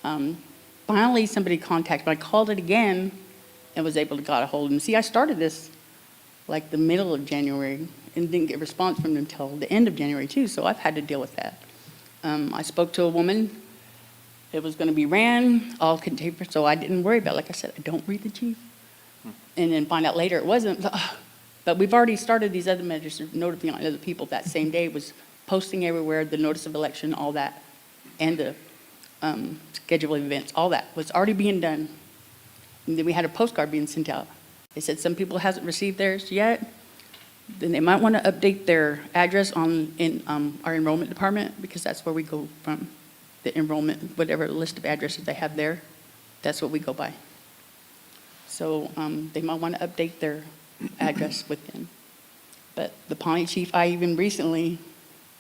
finally, somebody contacted me. I called it again and was able to get a hold of them. See, I started this like the middle of January and didn't get a response from them until the end of January, too. So I've had to deal with that. I spoke to a woman. It was going to be ran, all contained, so I didn't worry about it. Like I said, I don't read the chief. And then find out later it wasn't. But we've already started these other measures of notifying other people that same day, was posting everywhere, the notice of election, all that, and the schedule of events, all that was already being done. And then we had a postcard being sent out. They said some people hasn't received theirs yet. Then they might want to update their address in our enrollment department, because that's where we go from, the enrollment, whatever list of addresses they have there, that's what we go by. So they might want to update their address with them. But the Pawnee chief, I even recently,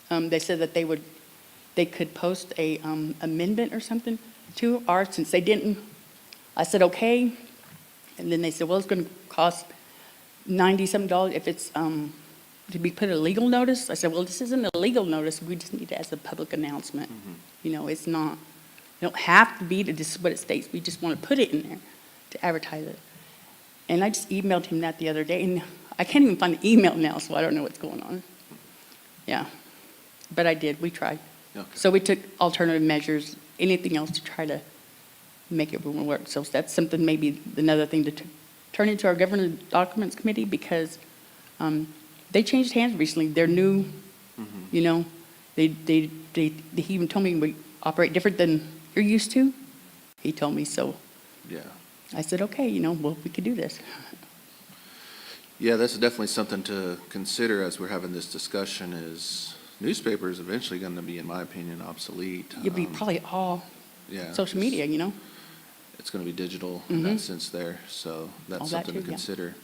they said that they could post a amendment or something to ours, since they didn't. I said, okay. And then they said, well, it's going to cost $90-something if it's to be put a legal notice. I said, well, this isn't a legal notice. We just need it as a public announcement. You know, it's not, it don't have to be to just what it states. We just want to put it in there to advertise it. And I just emailed him that the other day, and I can't even find the email now, so I don't know what's going on. Yeah, but I did. We tried. Okay. So we took alternative measures, anything else to try to make it work. So that's something, maybe another thing to turn into our government documents committee, because they changed hands recently. They're new, you know. He even told me we operate different than you're used to. He told me so. Yeah. I said, okay, you know, well, we could do this. Yeah, that's definitely something to consider as we're having this discussion, is newspapers eventually going to be, in my opinion, obsolete. You'll be probably all Yeah, social media, you know. It's going to be digital in that sense there, so All that's that something too, to yeah. consider.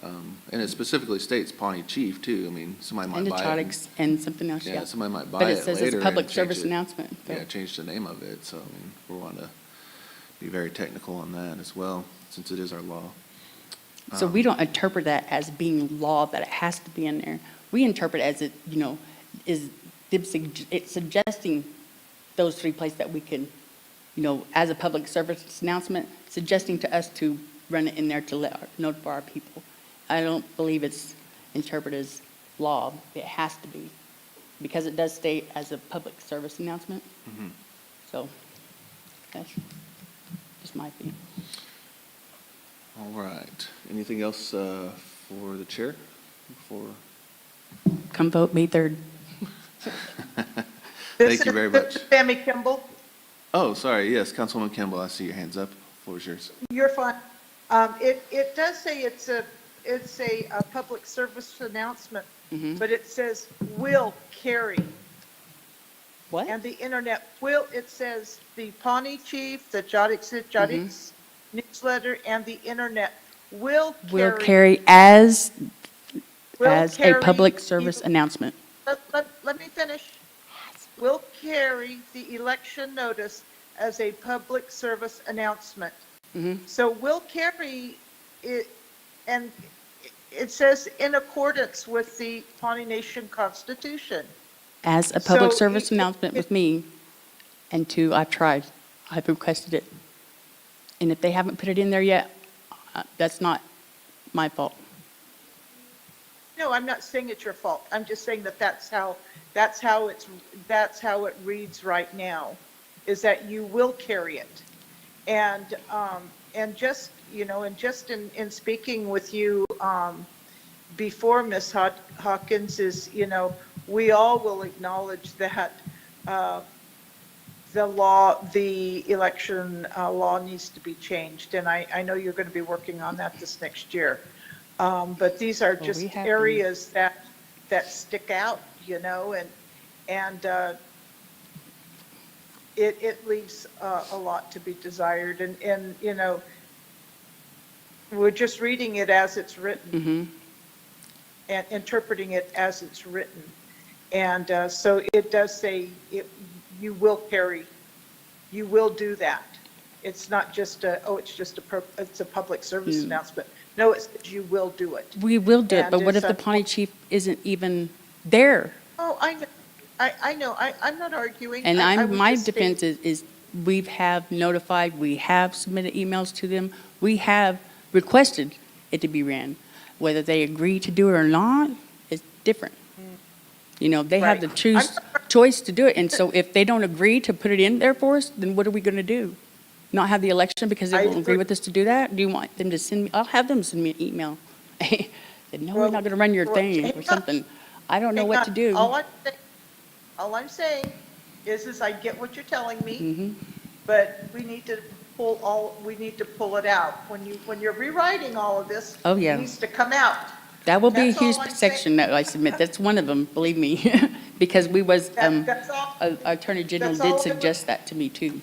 And it specifically states Pawnee Chief, too. I mean, somebody And might buy it. Electronics and something else, Yeah, yeah. somebody might buy But it it says later it's a and public change service it. announcement. so- Yeah, change the name of it, so, I mean, we want to be very technical on that as well, since it is our law. So we don't interpret that as being law, that it has to be in there. We interpret as it, you know, it's suggesting those three places that we can, you know, as a public service announcement, suggesting to us to run it in there to notify our people. I don't believe it's interpreted as law. It has to be, because it does state as a public service announcement. So that's just my opinion. All right. Anything else for the chair? Come vote May 3rd. Thank you very much. Sammy Kimball, Oh, sorry, yes, Councilwoman Kimball, I see your hands up. Floor is yours. you're fine. It does say it's a public service announcement, but it says will carry. What? And the internet will, it says the Pawnee Chief, the Jotix newsletter, and the internet will Will carry. carry as will a carry public service the- announcement. Let me finish. Will carry the election notice as a public service announcement. So will carry it, and it says in accordance with the Pawnee Nation Constitution. As a public So service it- announcement with me, and two, I've tried, I've requested it. And if they haven't put it in there yet, that's not my fault. No, I'm not saying it's your fault. I'm just saying that that's how it reads right now, is that you will carry it. And just you know, and just in speaking with you before, Ms. Hawkins, is, you know, we all will acknowledge that the election law needs to be changed. And I know you're going to be working on that this next year. But these are Well, just we have been. areas that stick out, you know, and it leaves a lot to be desired. And, you know, we're just reading it as it's written and interpreting it as it's written. And so it does say you will carry, you will do that. It's not just it's a public service announcement. No, it's that you will do it. We will do it, but And what it's if the Pawnee chief isn't even there? Oh, I know, I'm not arguing. And I was my just defense stating- is we have notified, we have submitted emails to them, we have requested it to be ran. Whether they agree to do it or not is different. You know, they have the Right. choice to do it, and so if they don't agree to put it in there for us, then what are we going to do? Not have the election because they I won't agree agree. with us to do that? Do you want them to send me, I'll have them send me an email. That, no, we're not going to run your Well, thing hang or on. something. I don't know Hang what to on. do. All I'm saying is I get what you're telling me, Mhm. but we need to pull it out. When you're rewriting all of this, Oh, yeah. it needs to come out. That will be a That's all huge I'm saying. section that I submit. That's one of them, believe me, because we was, That's all. Attorney General that's did all it suggest that to me too.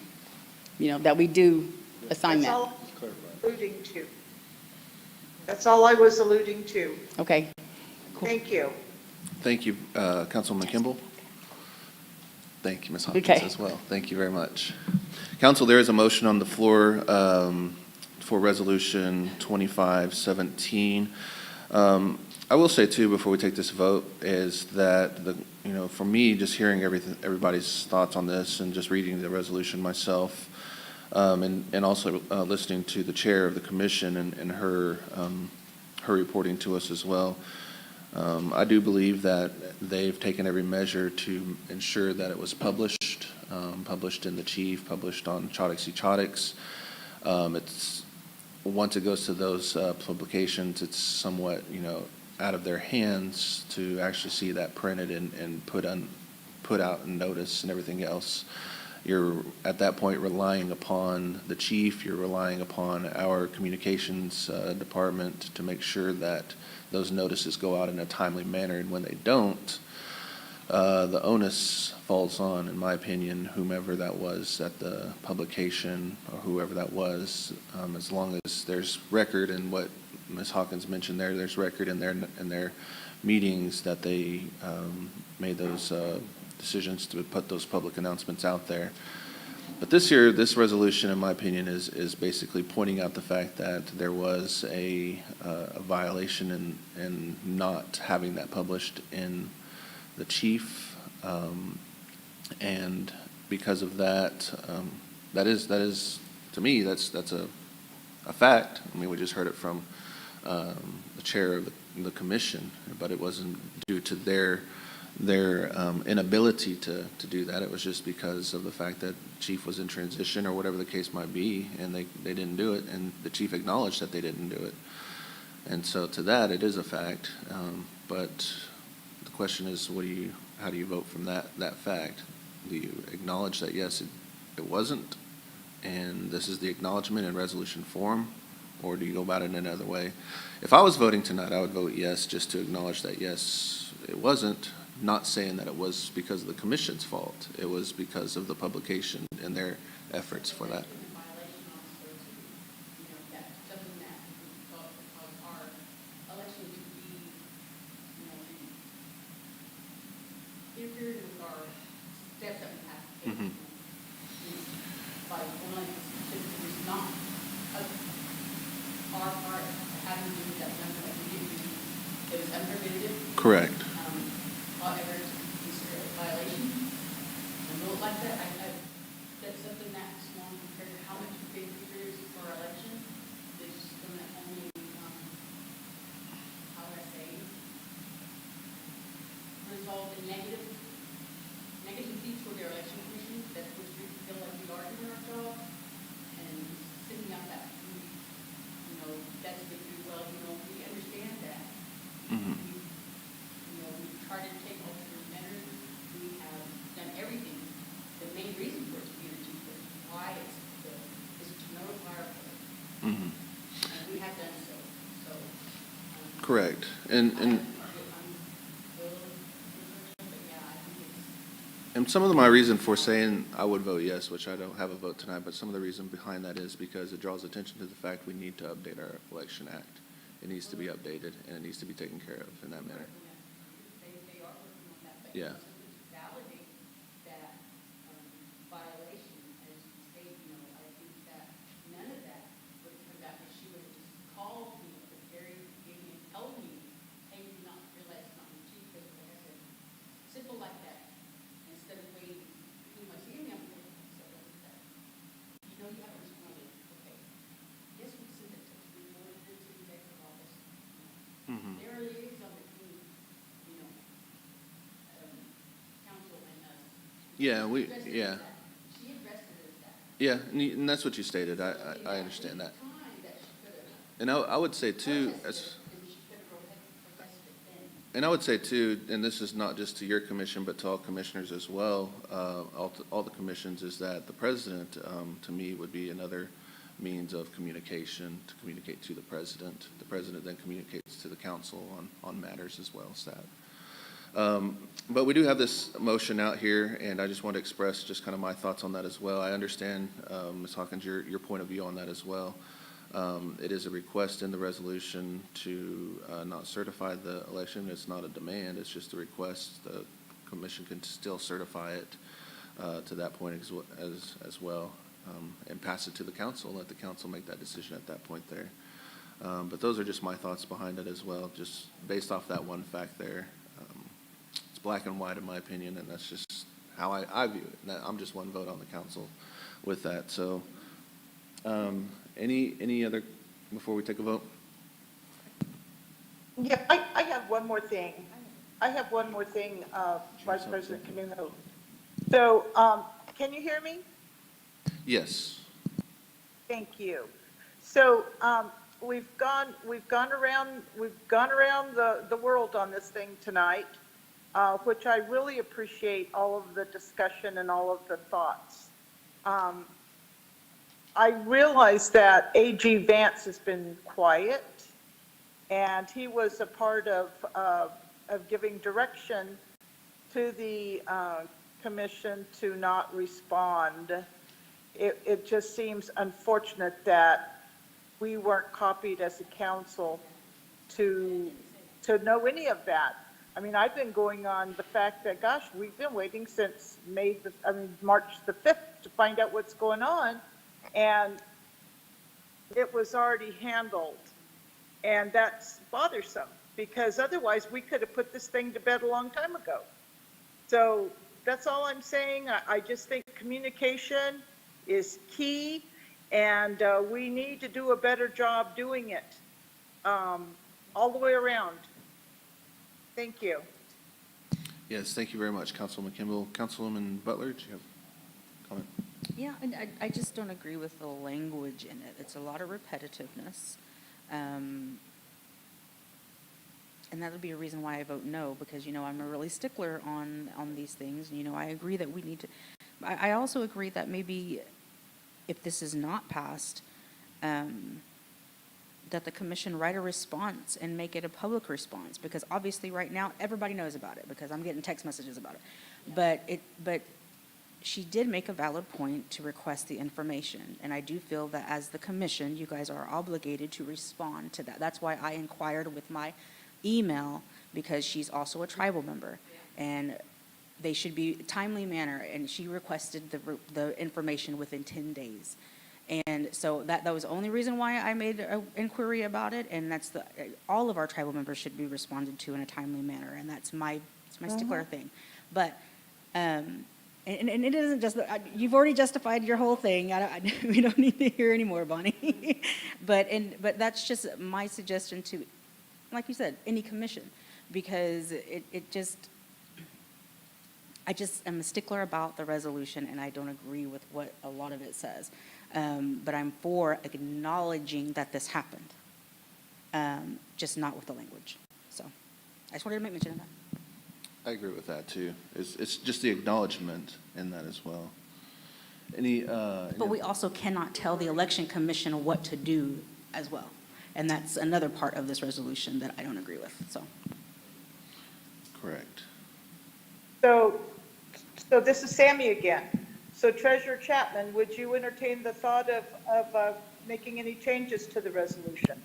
You know, that we do assign That's that. all I was alluding to. That's all I was alluding to. Okay. Thank you. Thank you, Councilwoman Kimball. Thank you, Ms. Hopkins, Okay. as well. Thank you very much. Council, there is a motion on the floor for Resolution 2517. I will say, too, before we take this vote, is that, you know, for me, just hearing everybody's thoughts on this and just reading the resolution myself, and also listening to the chair of the commission and her reporting to us as well, I do believe that they've taken every measure to ensure that it was published in the Chief, published on Chodic Chodics. It's, once it goes to those publications, it's somewhat, you know, out of their hands to actually see that printed and put out in notice and everything else. You're, at that point, relying upon the chief, you're relying upon our communications department to make sure that those notices go out in a timely manner, and when they don't, the onus falls on, in my opinion, whomever that was at the publication, or whoever that was, as long as there's record, and what Ms. Hawkins mentioned there's record in their meetings that they made those decisions to put those public announcements out there. But this resolution, in my opinion, is basically pointing out the fact that there was a violation in not having that published in the Chief, and because of that, that is to me, that's a fact. I mean, we just heard it from the chair of the commission, but it wasn't due to their inability to do that. It was just because of the fact that Chief was in transition or whatever the case might be, and they didn't do it, and the Chief acknowledged that they didn't do it. And so to that, it is a fact. But the question is, how do you vote from that fact? Do you acknowledge that, yes, it wasn't, and this is the acknowledgement in resolution form, or do you go about it in another way? If I was voting tonight, I would vote yes, just to acknowledge that, yes, it wasn't, not saying that it was because of the commission's fault. It was because of the publication and their efforts for that. Interfering with our steps that we have to take. Mhm. By one, it's not our part having to do that number that we didn't do. It was unpermitted. Correct. However, to consider it a violation. And rules like that, that's something that's small compared to how much we pay for our election. It's going to only, how would I say, result in negative feeds for their election commission, that which we feel like we are doing our job, and sending out that We've tried to take alternate measures. We have done everything. The main reason for its unity is why is to notify our public. And we have done so. So. Correct. And I'm a little concerned, but yeah, I think it's. And some of my reason for saying I would vote yes, which I don't have a vote tonight, but some of the reason behind that is because it draws attention to the fact we need to update our Election Act. It needs to be updated, and it needs to be taken care of in that manner. They are working on that, but Yeah. to validate that violation, as you say, I think that none of that would have come back if she would have just called me at the very beginning and told me, hey, you not realize it's not your chief, because like I said, simple like that, instead of waiting 2 months, even if so that, you haven't responded, okay. Yes, we sent it to, we wanted it to the executive office. There are liaison between, council and us. Yeah, She addressed it as yeah. that. She addressed it as that. Yeah, and that's what you stated. I understand that. Time that she could have And I would say too, protested, and she could have protested it then. and I would say too, and this is not just to your commission, but to all commissioners as well, all the commissions, is that the president, to me, would be another means of communication, to communicate to the president. The president then communicates to the council on matters as well as that. But we do have this motion out here, and I just want to express just kind of my thoughts on that as well. I understand, Ms. Hawkins, your point of view on that as well. It is a request in the resolution to not certify the election. It's not a demand, it's just a request. The commission can still certify it to that point as well, and pass it to the council, let the council make that decision at that point there. But those are just my thoughts behind it as well, just based off that one fact there. It's black and white in my opinion, and that's just how I view it. And I'm just one vote on the council with that. So any other, before we take a vote? Yeah, I have one more thing. Vice President Canuho. So, can you hear me? Yes. Thank you. So, we've gone around the world on this thing tonight, which I really appreciate all of the discussion and all of the thoughts. I realize that AG Vance has been quiet, and he was a part of giving direction to the commission to not respond. It just seems unfortunate that we weren't copied as a council to know any of that. I mean, I've been going on the fact that, gosh, we've been waiting since March the 5th to find out what's going on, and it was already handled. And that's bothersome, because otherwise we could have put this thing to bed a long time ago. So that's all I'm saying. I just think communication is key, and we need to do a better job doing it all the way around. Thank you. Yes, thank you very much, Councilwoman Kimball. Councilwoman Butler, do you have a comment? Yeah, and I just don't agree with the language in it. It's a lot of repetitiveness. And that would be a reason why I vote no, because, I'm a really stickler on these things. I agree that we need to, I also agree that maybe if this is not passed, that the commission write a response and make it a public response, because obviously right now, everybody knows about it, because I'm getting text messages about it. But she did make a valid point to request the information, and I do feel that as the commission, you guys are obligated to respond to that. That's why I inquired with my email, because she's also a tribal member, and they should be timely manner, and she requested the information within 10 days. And so that was the only reason why I made an inquiry about it, and that's all of our tribal members should be responded to in a timely manner, and that's my stickler thing. But and it isn't just you've already justified your whole thing. We don't need to hear anymore, Bonnie. but that's just my suggestion to, like you said, any commission, because I just am a stickler about the resolution, and I don't agree with what a lot of it says. But I'm for acknowledging that this happened, just not with the language. So I just wanted to make mention of that. I agree with that, too. It's just the acknowledgement in that as well. But we also cannot tell the election commission what to do as well. And that's another part of this resolution that I don't agree with, so. Correct. So this is Sammy again. So Treasurer Chapman, would you entertain the thought of making any changes to the resolution?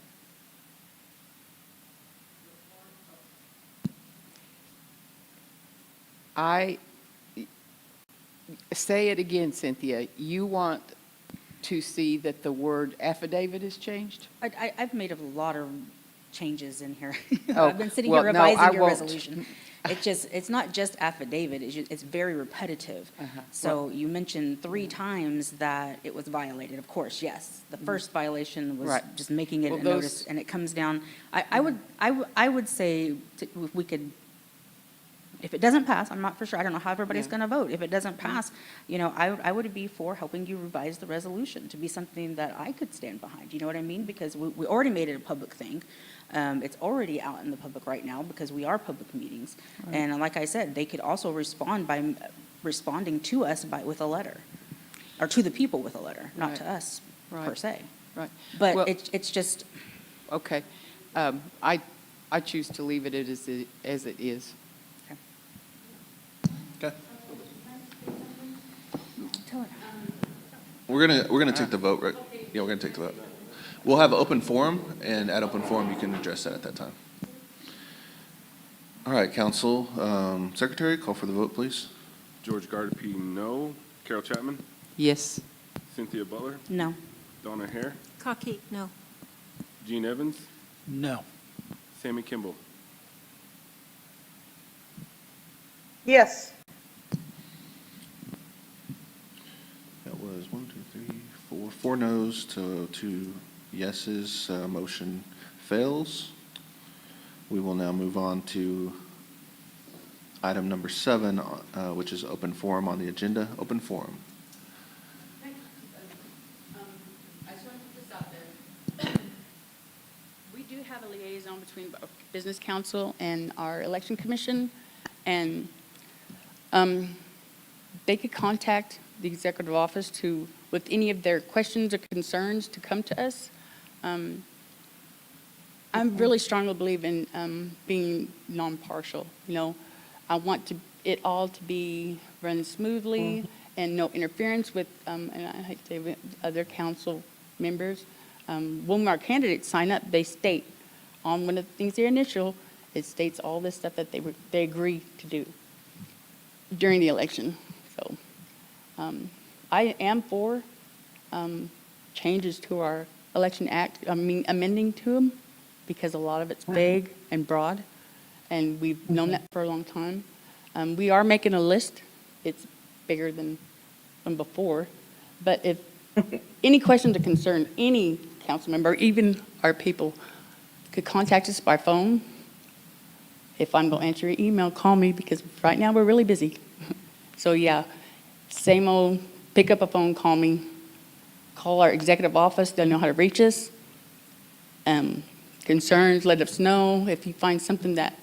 Say it again, Cynthia. You want to see that the word affidavit is changed? I've made a lot of changes in here. Oh, I've been sitting well, here no, I revising your won't. resolution. It's not just affidavit, it's very repetitive. Uh-huh. So you mentioned 3 times that it was violated. Of course, yes. The first violation was Right. just making it Well, a those- notice, and it comes down. I would say if we could, if it doesn't pass, I'm not for sure, I don't know how everybody's Yeah. going to vote. If it doesn't pass, I would be for helping you revise the resolution to be something that I could stand behind. You know what I mean? Because we already made it a public thing. It's already out in the public right now because we are public meetings. And like I said, they could also respond by responding to us with a letter, or to the people with a letter, not Right. to us per Right. se. Right. But Well- it's just, Okay. I choose to leave it as it is. Okay. tell her. We're gonna take the vote, right? Yeah, we're gonna take the vote. We'll have an open forum, and at open forum, you can address that at that time. All right, Council Secretary, call for the vote, please. George Gardepee, no. Carol Chapman? Yes. Cynthia Butler? No. Donna Hare? Cockey, no. Gene Evans? No. Sammy Kimball? Yes. That was 1, 2, 3, 4, 4 noes to 2 yeses. Motion fails. We will now move on to item number 7, which is open forum on the agenda. Open forum. I just want to put this out there. We do have a liaison between our Business Council and our Election Commission, and they could contact the Executive Office with any of their questions or concerns to come to us. I really strongly believe in being non-partial, I want it all to be run smoothly and no interference with, and I hate to say, with other council members. When our candidates sign up, they state on one of the things they initial, it states all this stuff that they agree to do during the election. So I am for changes to our election act, amending to them, because a lot of it's vague and broad, and we've known that for a long time. We are making a list. It's bigger than before, but if any questions or concern, any council member, even our people, could contact us by phone. If I'm going to answer your email, call me, because right now we're really busy. So yeah, same old, pick up a phone, call me. Call our executive office, they'll know how to reach us. Concerns, let us know. If you find something that,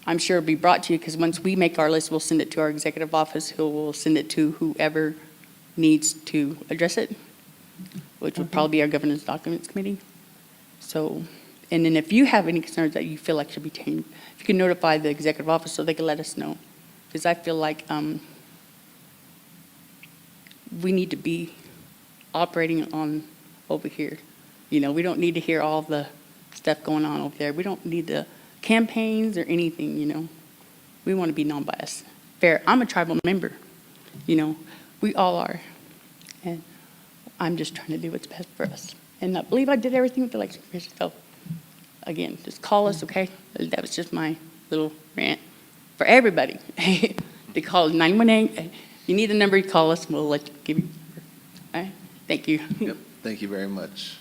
I'm sure it'll be brought to you, because once we make our list, we'll send it to our executive office, who will send it to whoever needs to address it, which would probably be our governance documents committee. So, and then if you have any concerns that you feel like should be changed, if you can notify the executive office so they can let us know. Because I feel like we need to be operating on over here. We don't need to hear all the stuff going on over there. We don't need the campaigns or anything, We want to be non-biased, fair. I'm a tribal member, we all are. And I'm just trying to do what's best for us. And I believe I did everything with the election commission. So again, just call us, okay? That was just my little rant for everybody. They call 918. You need the number, you call us, and we'll give you the number. All right? Thank you. Yep, thank you very much.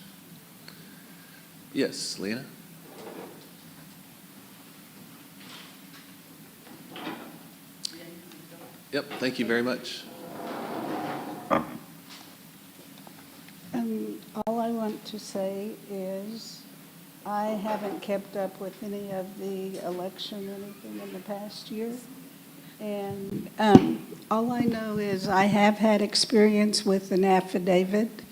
Yes, Lena? Yep, thank you very much. All I want to say is, I haven't kept up with any of the election or anything in the past year. And all I know is I have had experience with an affidavit,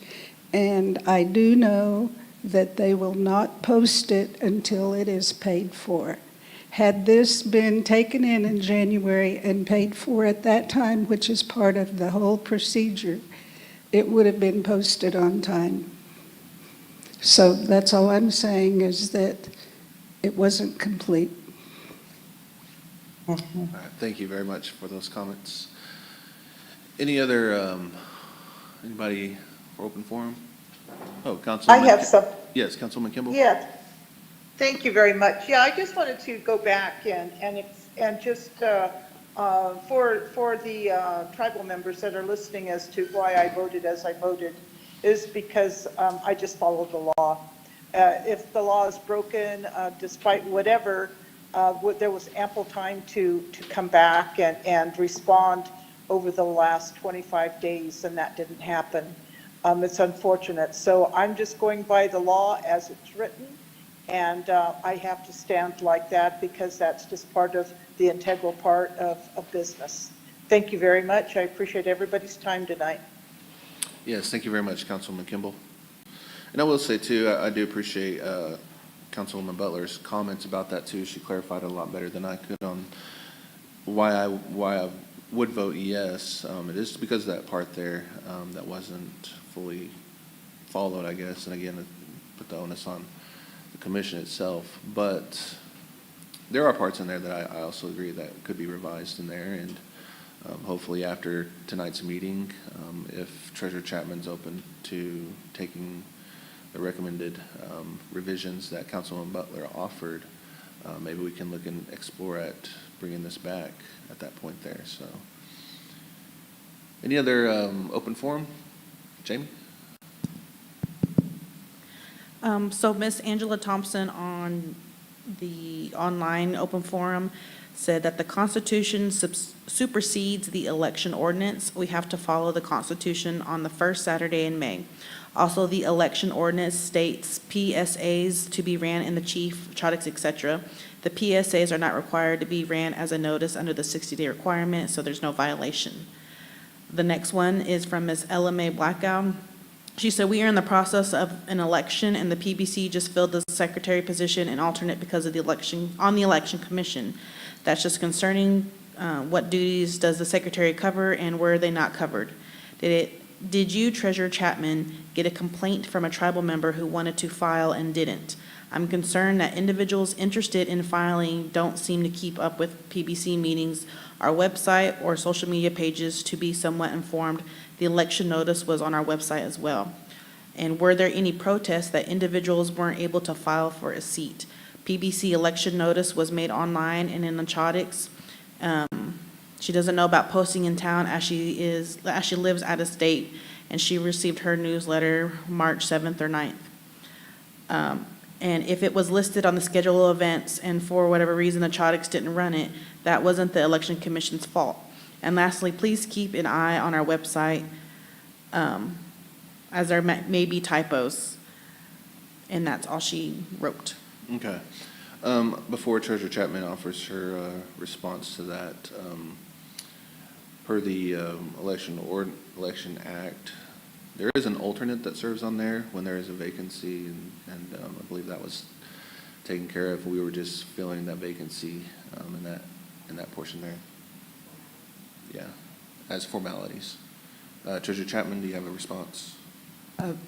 and I do know that they will not post it until it is paid for. Had this been taken in January and paid for at that time, which is part of the whole procedure, it would have been posted on time. So that's all I'm saying, is that it wasn't complete. All right, thank you very much for those comments. Any other, anybody for open forum? Oh, Councilman. I have some. Yes, Councilman Kimball? Yeah, thank you very much. Yeah, I just wanted to go back and just for the tribal members that are listening as to why I voted as I voted, is because I just followed the law. If the law is broken, despite whatever, there was ample time to come back and respond over the last 25 days, and that didn't happen. It's unfortunate. So I'm just going by the law as it's written, and I have to stand like that because that's just part of the integral part of business. Thank you very much. I appreciate everybody's time tonight. Yes, thank you very much, Councilman Kimball. And I will say too, I do appreciate Councilwoman Butler's comments about that too. She clarified it a lot better than I could on why I would vote yes. It is because of that part there that wasn't fully followed, I guess. And again, it put the onus on the commission itself. But there are parts in there that I also agree that could be revised in there. And hopefully after tonight's meeting, if Treasurer Chapman's open to taking the recommended revisions that Councilman Butler offered, maybe we can look and explore at bringing this back at that point there. So, any other open forum? Jamie? So Miss Angela Thompson on the online open forum said that the Constitution supersedes the election ordinance. We have to follow the Constitution on the first Saturday in May. Also, the election ordinance states PSAs to be ran in the chief, Chotix, etc. The PSAs are not required to be ran as a notice under the 60-day requirement, so there's no violation. The next one is from Ms. Ella Mae Blackow. She said, we are in the process of an election, and the PBC just filled the secretary position and alternate because of the election, on the election commission. That's just concerning. What duties does the secretary cover, and were they not covered? Did you, Treasurer Chapman, get a complaint from a tribal member who wanted to file and didn't? I'm concerned that individuals interested in filing don't seem to keep up with PBC meetings, our website, or social media pages to be somewhat informed. The election notice was on our website as well. And were there any protests that individuals weren't able to file for a seat? PBC election notice was made online and in the Chotix. She doesn't know about posting in town as she lives out of state, and she received her newsletter March 7th or 9th. And if it was listed on the schedule of events and for whatever reason the Chotix didn't run it, that wasn't the election commission's fault. And lastly, please keep an eye on our website as there may be typos. And that's all she wrote. Okay. Before Treasurer Chapman offers her response to that, per the Election Act, there is an alternate that serves on there when there is a vacancy, and I believe that was taken care of. We were just filling that vacancy in that portion there. Yeah, as formalities. Treasurer Chapman, do you have a response?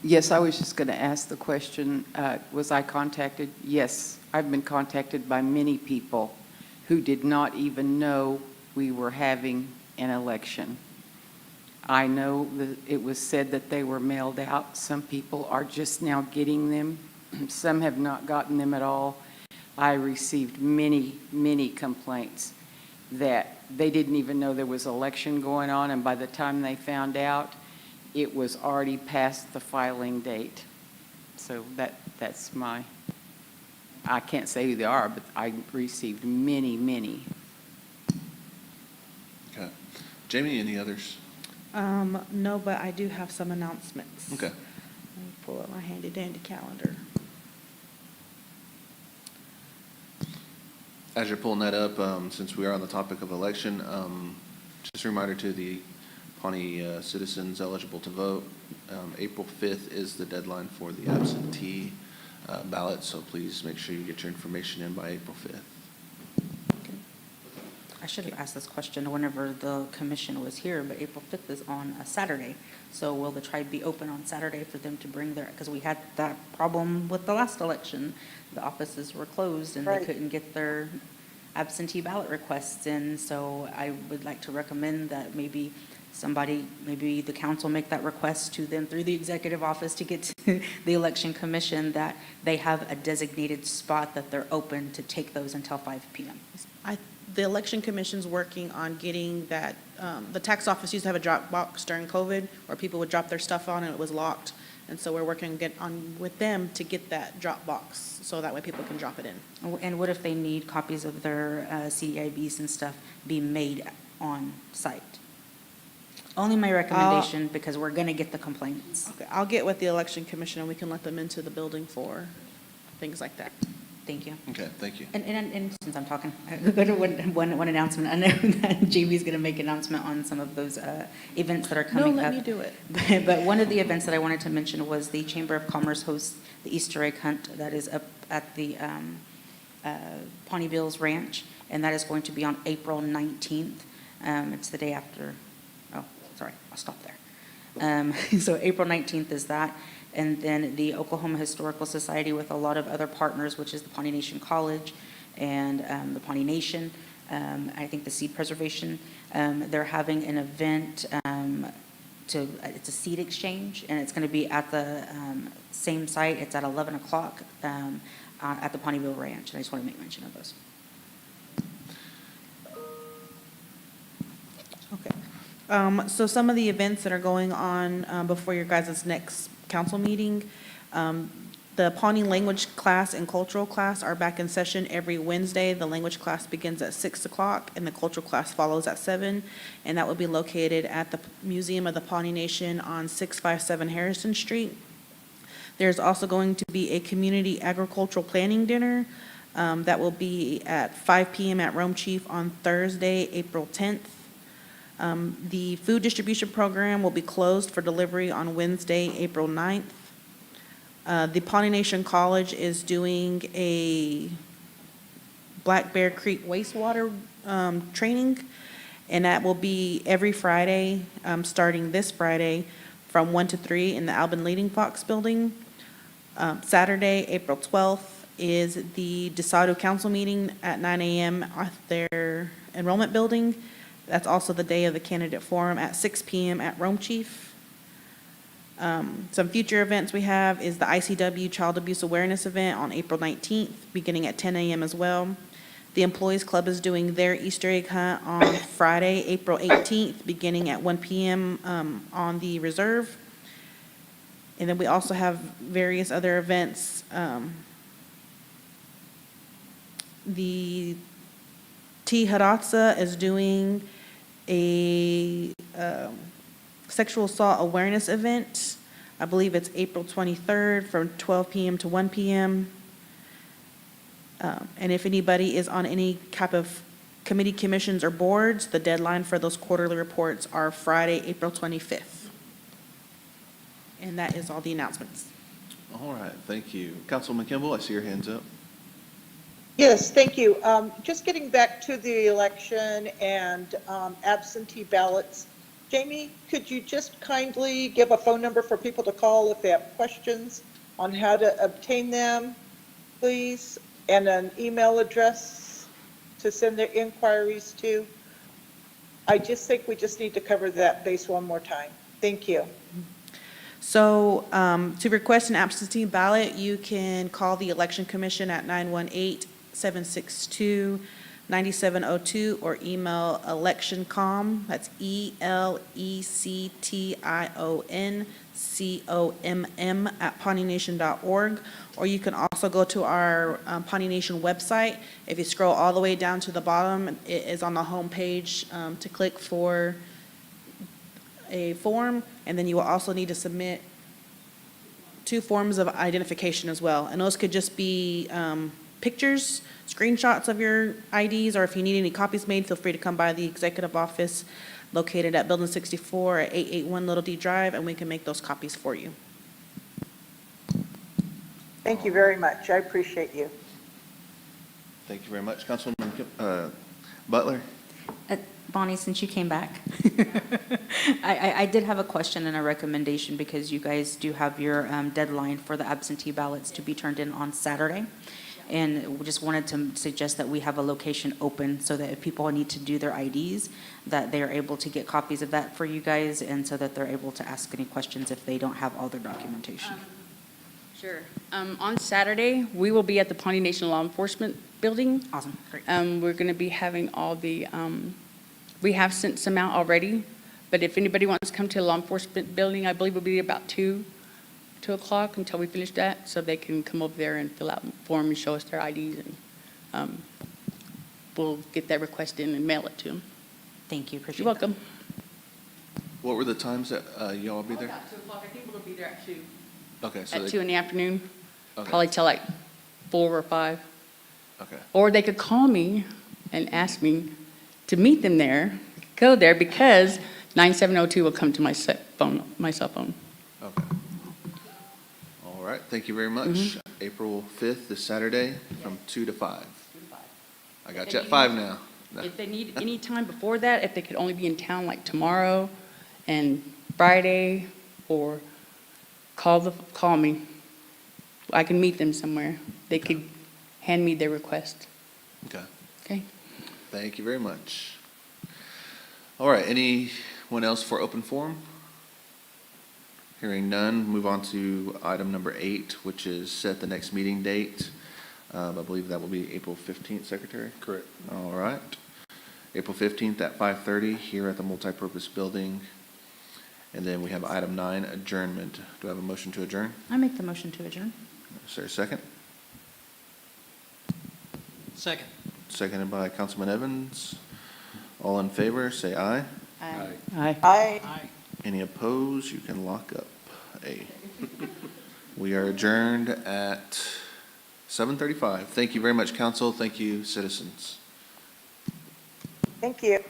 Yes, I was just going to ask the question, was I contacted? Yes, I've been contacted by many people who did not even know we were having an election. I know that it was said that they were mailed out. Some people are just now getting them. Some have not gotten them at all. I received many, many complaints that they didn't even know there was an election going on, and by the time they found out, it was already past the filing date. So that's my, I can't say who they are, but I received many, many. Okay. Jamie, any others? No, but I do have some announcements. Okay. Let me pull up my handy dandy calendar. As you're pulling that up, since we are on the topic of election, just a reminder to the Pawnee citizens eligible to vote, April 5th is the deadline for the absentee ballot, so please make sure you get your information in by April 5th. I should have asked this question whenever the commission was here, but April 5th is on a Saturday. So will the tribe be open on Saturday for them to bring their, because we had that problem with the last election. The offices were closed and they Right. couldn't get their absentee ballot requests in. So I would like to recommend that maybe maybe the council make that request to them through the executive office to get to the election commission, that they have a designated spot that they're open to take those until 5 p.m. The Election Commission's working on getting that, the tax office used to have a drop box during COVID where people would drop their stuff on and it was locked. And so we're working with them to get that drop box so that way people can drop it in. And what if they need copies of their CEIBs and stuff be made on site? Only my recommendation, because we're going to get the complaints. Okay, I'll get with the Election Commission and we can let them into the building for things like that. Thank you. Okay, thank you. And since I'm talking, I'll go to one announcement. I know that JB's going to make an announcement on some of those events that are coming up. No, let me do it. But one of the events that I wanted to mention was the Chamber of Commerce hosts the Easter egg hunt that is up at the Pawnee Bills Ranch, and that is going to be on April 19th. It's the day after, oh, sorry, I'll stop there. So April 19th is that. And then the Oklahoma Historical Society with a lot of other partners, which is the Pawnee Nation College and the Pawnee Nation, I think the Seed Preservation, they're having an event it's a seed exchange, and it's going to be at the same site. It's at 11 o'clock at the Pawneeville Ranch, and I just want to make mention of those. Okay. So some of the events that are going on before your guys' next council meeting, the Pawnee language class and cultural class are back in session every Wednesday. The language class begins at 6 o'clock and the cultural class follows at 7. And that will be located at the Museum of the Pawnee Nation on 657 Harrison Street. There's also going to be a community agricultural planning dinner that will be at 5 p.m. at Rome Chief on Thursday, April 10th. The food distribution program will be closed for delivery on Wednesday, April 9th. The Pawnee Nation College is doing a Black Bear Creek wastewater training, and that will be every Friday, starting this Friday, from 1 to 3 in the Alvin Leading Fox building. Saturday, April 12th, is the DeSoto Council meeting at 9 a.m. at their enrollment building. That's also the day of the candidate forum at 6 p.m. at Rome Chief. Some future events we have is the ICW Child Abuse Awareness event on April 19th, beginning at 10 a.m. as well. The Employees Club is doing their Easter egg hunt on Friday, April 18th, beginning at 1 p.m. On the reserve. And then we also have various other events. The T. Hidatsa is doing a sexual assault awareness event. I believe it's April 23rd from 12 p.m. to 1 p.m. And if anybody is on any type of committee, commissions, or boards, the deadline for those quarterly reports are Friday, April 25th. And that is all the announcements. All right, thank you. Councilman Kimball, I see your hands up. Yes, thank you. Just getting back to the election and absentee ballots. Jamie, could you just kindly give a phone number for people to call if they have questions on how to obtain them, please? And an email address to send their inquiries to? I just think we just need to cover that base one more time. Thank you. So to request an absentee ballot, you can call the Election Commission at 918-762-9702 or email electioncom, that's electioncomm @PawneeNation.org. Or you can also go to our Pawnee Nation website. If you scroll all the way down to the bottom, it is on the home page to click for a form, and then you will also need to submit 2 forms of identification as well. And those could just be pictures, screenshots of your IDs, or if you need any copies made, feel free to come by the executive office located at Building 64 at 881 Little D Drive, and we can make those copies for you. Thank you very much. I appreciate you. Thank you very much. Councilwoman Butler? Bonnie, since you came back, I did have a question and a recommendation because you guys do have your deadline for the absentee ballots to be turned in on Saturday. And we just wanted to suggest that we have a location open so that if people need to do their IDs, that they are able to get copies of that for you guys, and so that they're able to ask any questions if they don't have all their documentation. Sure. On Saturday, we will be at the Pawnee Nation Law Enforcement Building. Awesome, great. We're going to be having all the, we have sent some out already, but if anybody wants to come to the law enforcement building, I believe it'll be about 2 o'clock until we finish that, so they can come over there and fill out the form and show us their IDs, and we'll get that request in and mail it to them. Thank you, appreciate You're that. welcome. What were the times that y'all will be there? About 2 o'clock. I think we'll be there at 2. Okay, so At 2 in the afternoon, okay, probably till like 4 or 5. okay. Or they could call me and ask me to meet them there, go there, because 9702 will come to my cell phone. Okay. All right, thank you very much. April 5th, this Saturday, from 2 to 5. I got you at 5 now. No. If they need any time before that, if they could only be in town like tomorrow and Friday, or call me. I can meet them somewhere. They could hand me their request. Okay, Okay? thank you very much. All right, anyone else for open forum? Hearing none, move on to item number 8, which is set the next meeting date. I believe that will be April 15th, Secretary? Correct. All right. April 15th at 5:30 here at the multipurpose building. And then we have item 9, adjournment. Do I have a motion to adjourn? I make the motion to adjourn. Is there a second? Second. Seconded by Councilman Evans. All in favor, say aye. Aye. Aye. Aye. Any opposed, you can lock up. We are adjourned at 7:35. Thank you very much, council. Thank you, citizens. Thank you.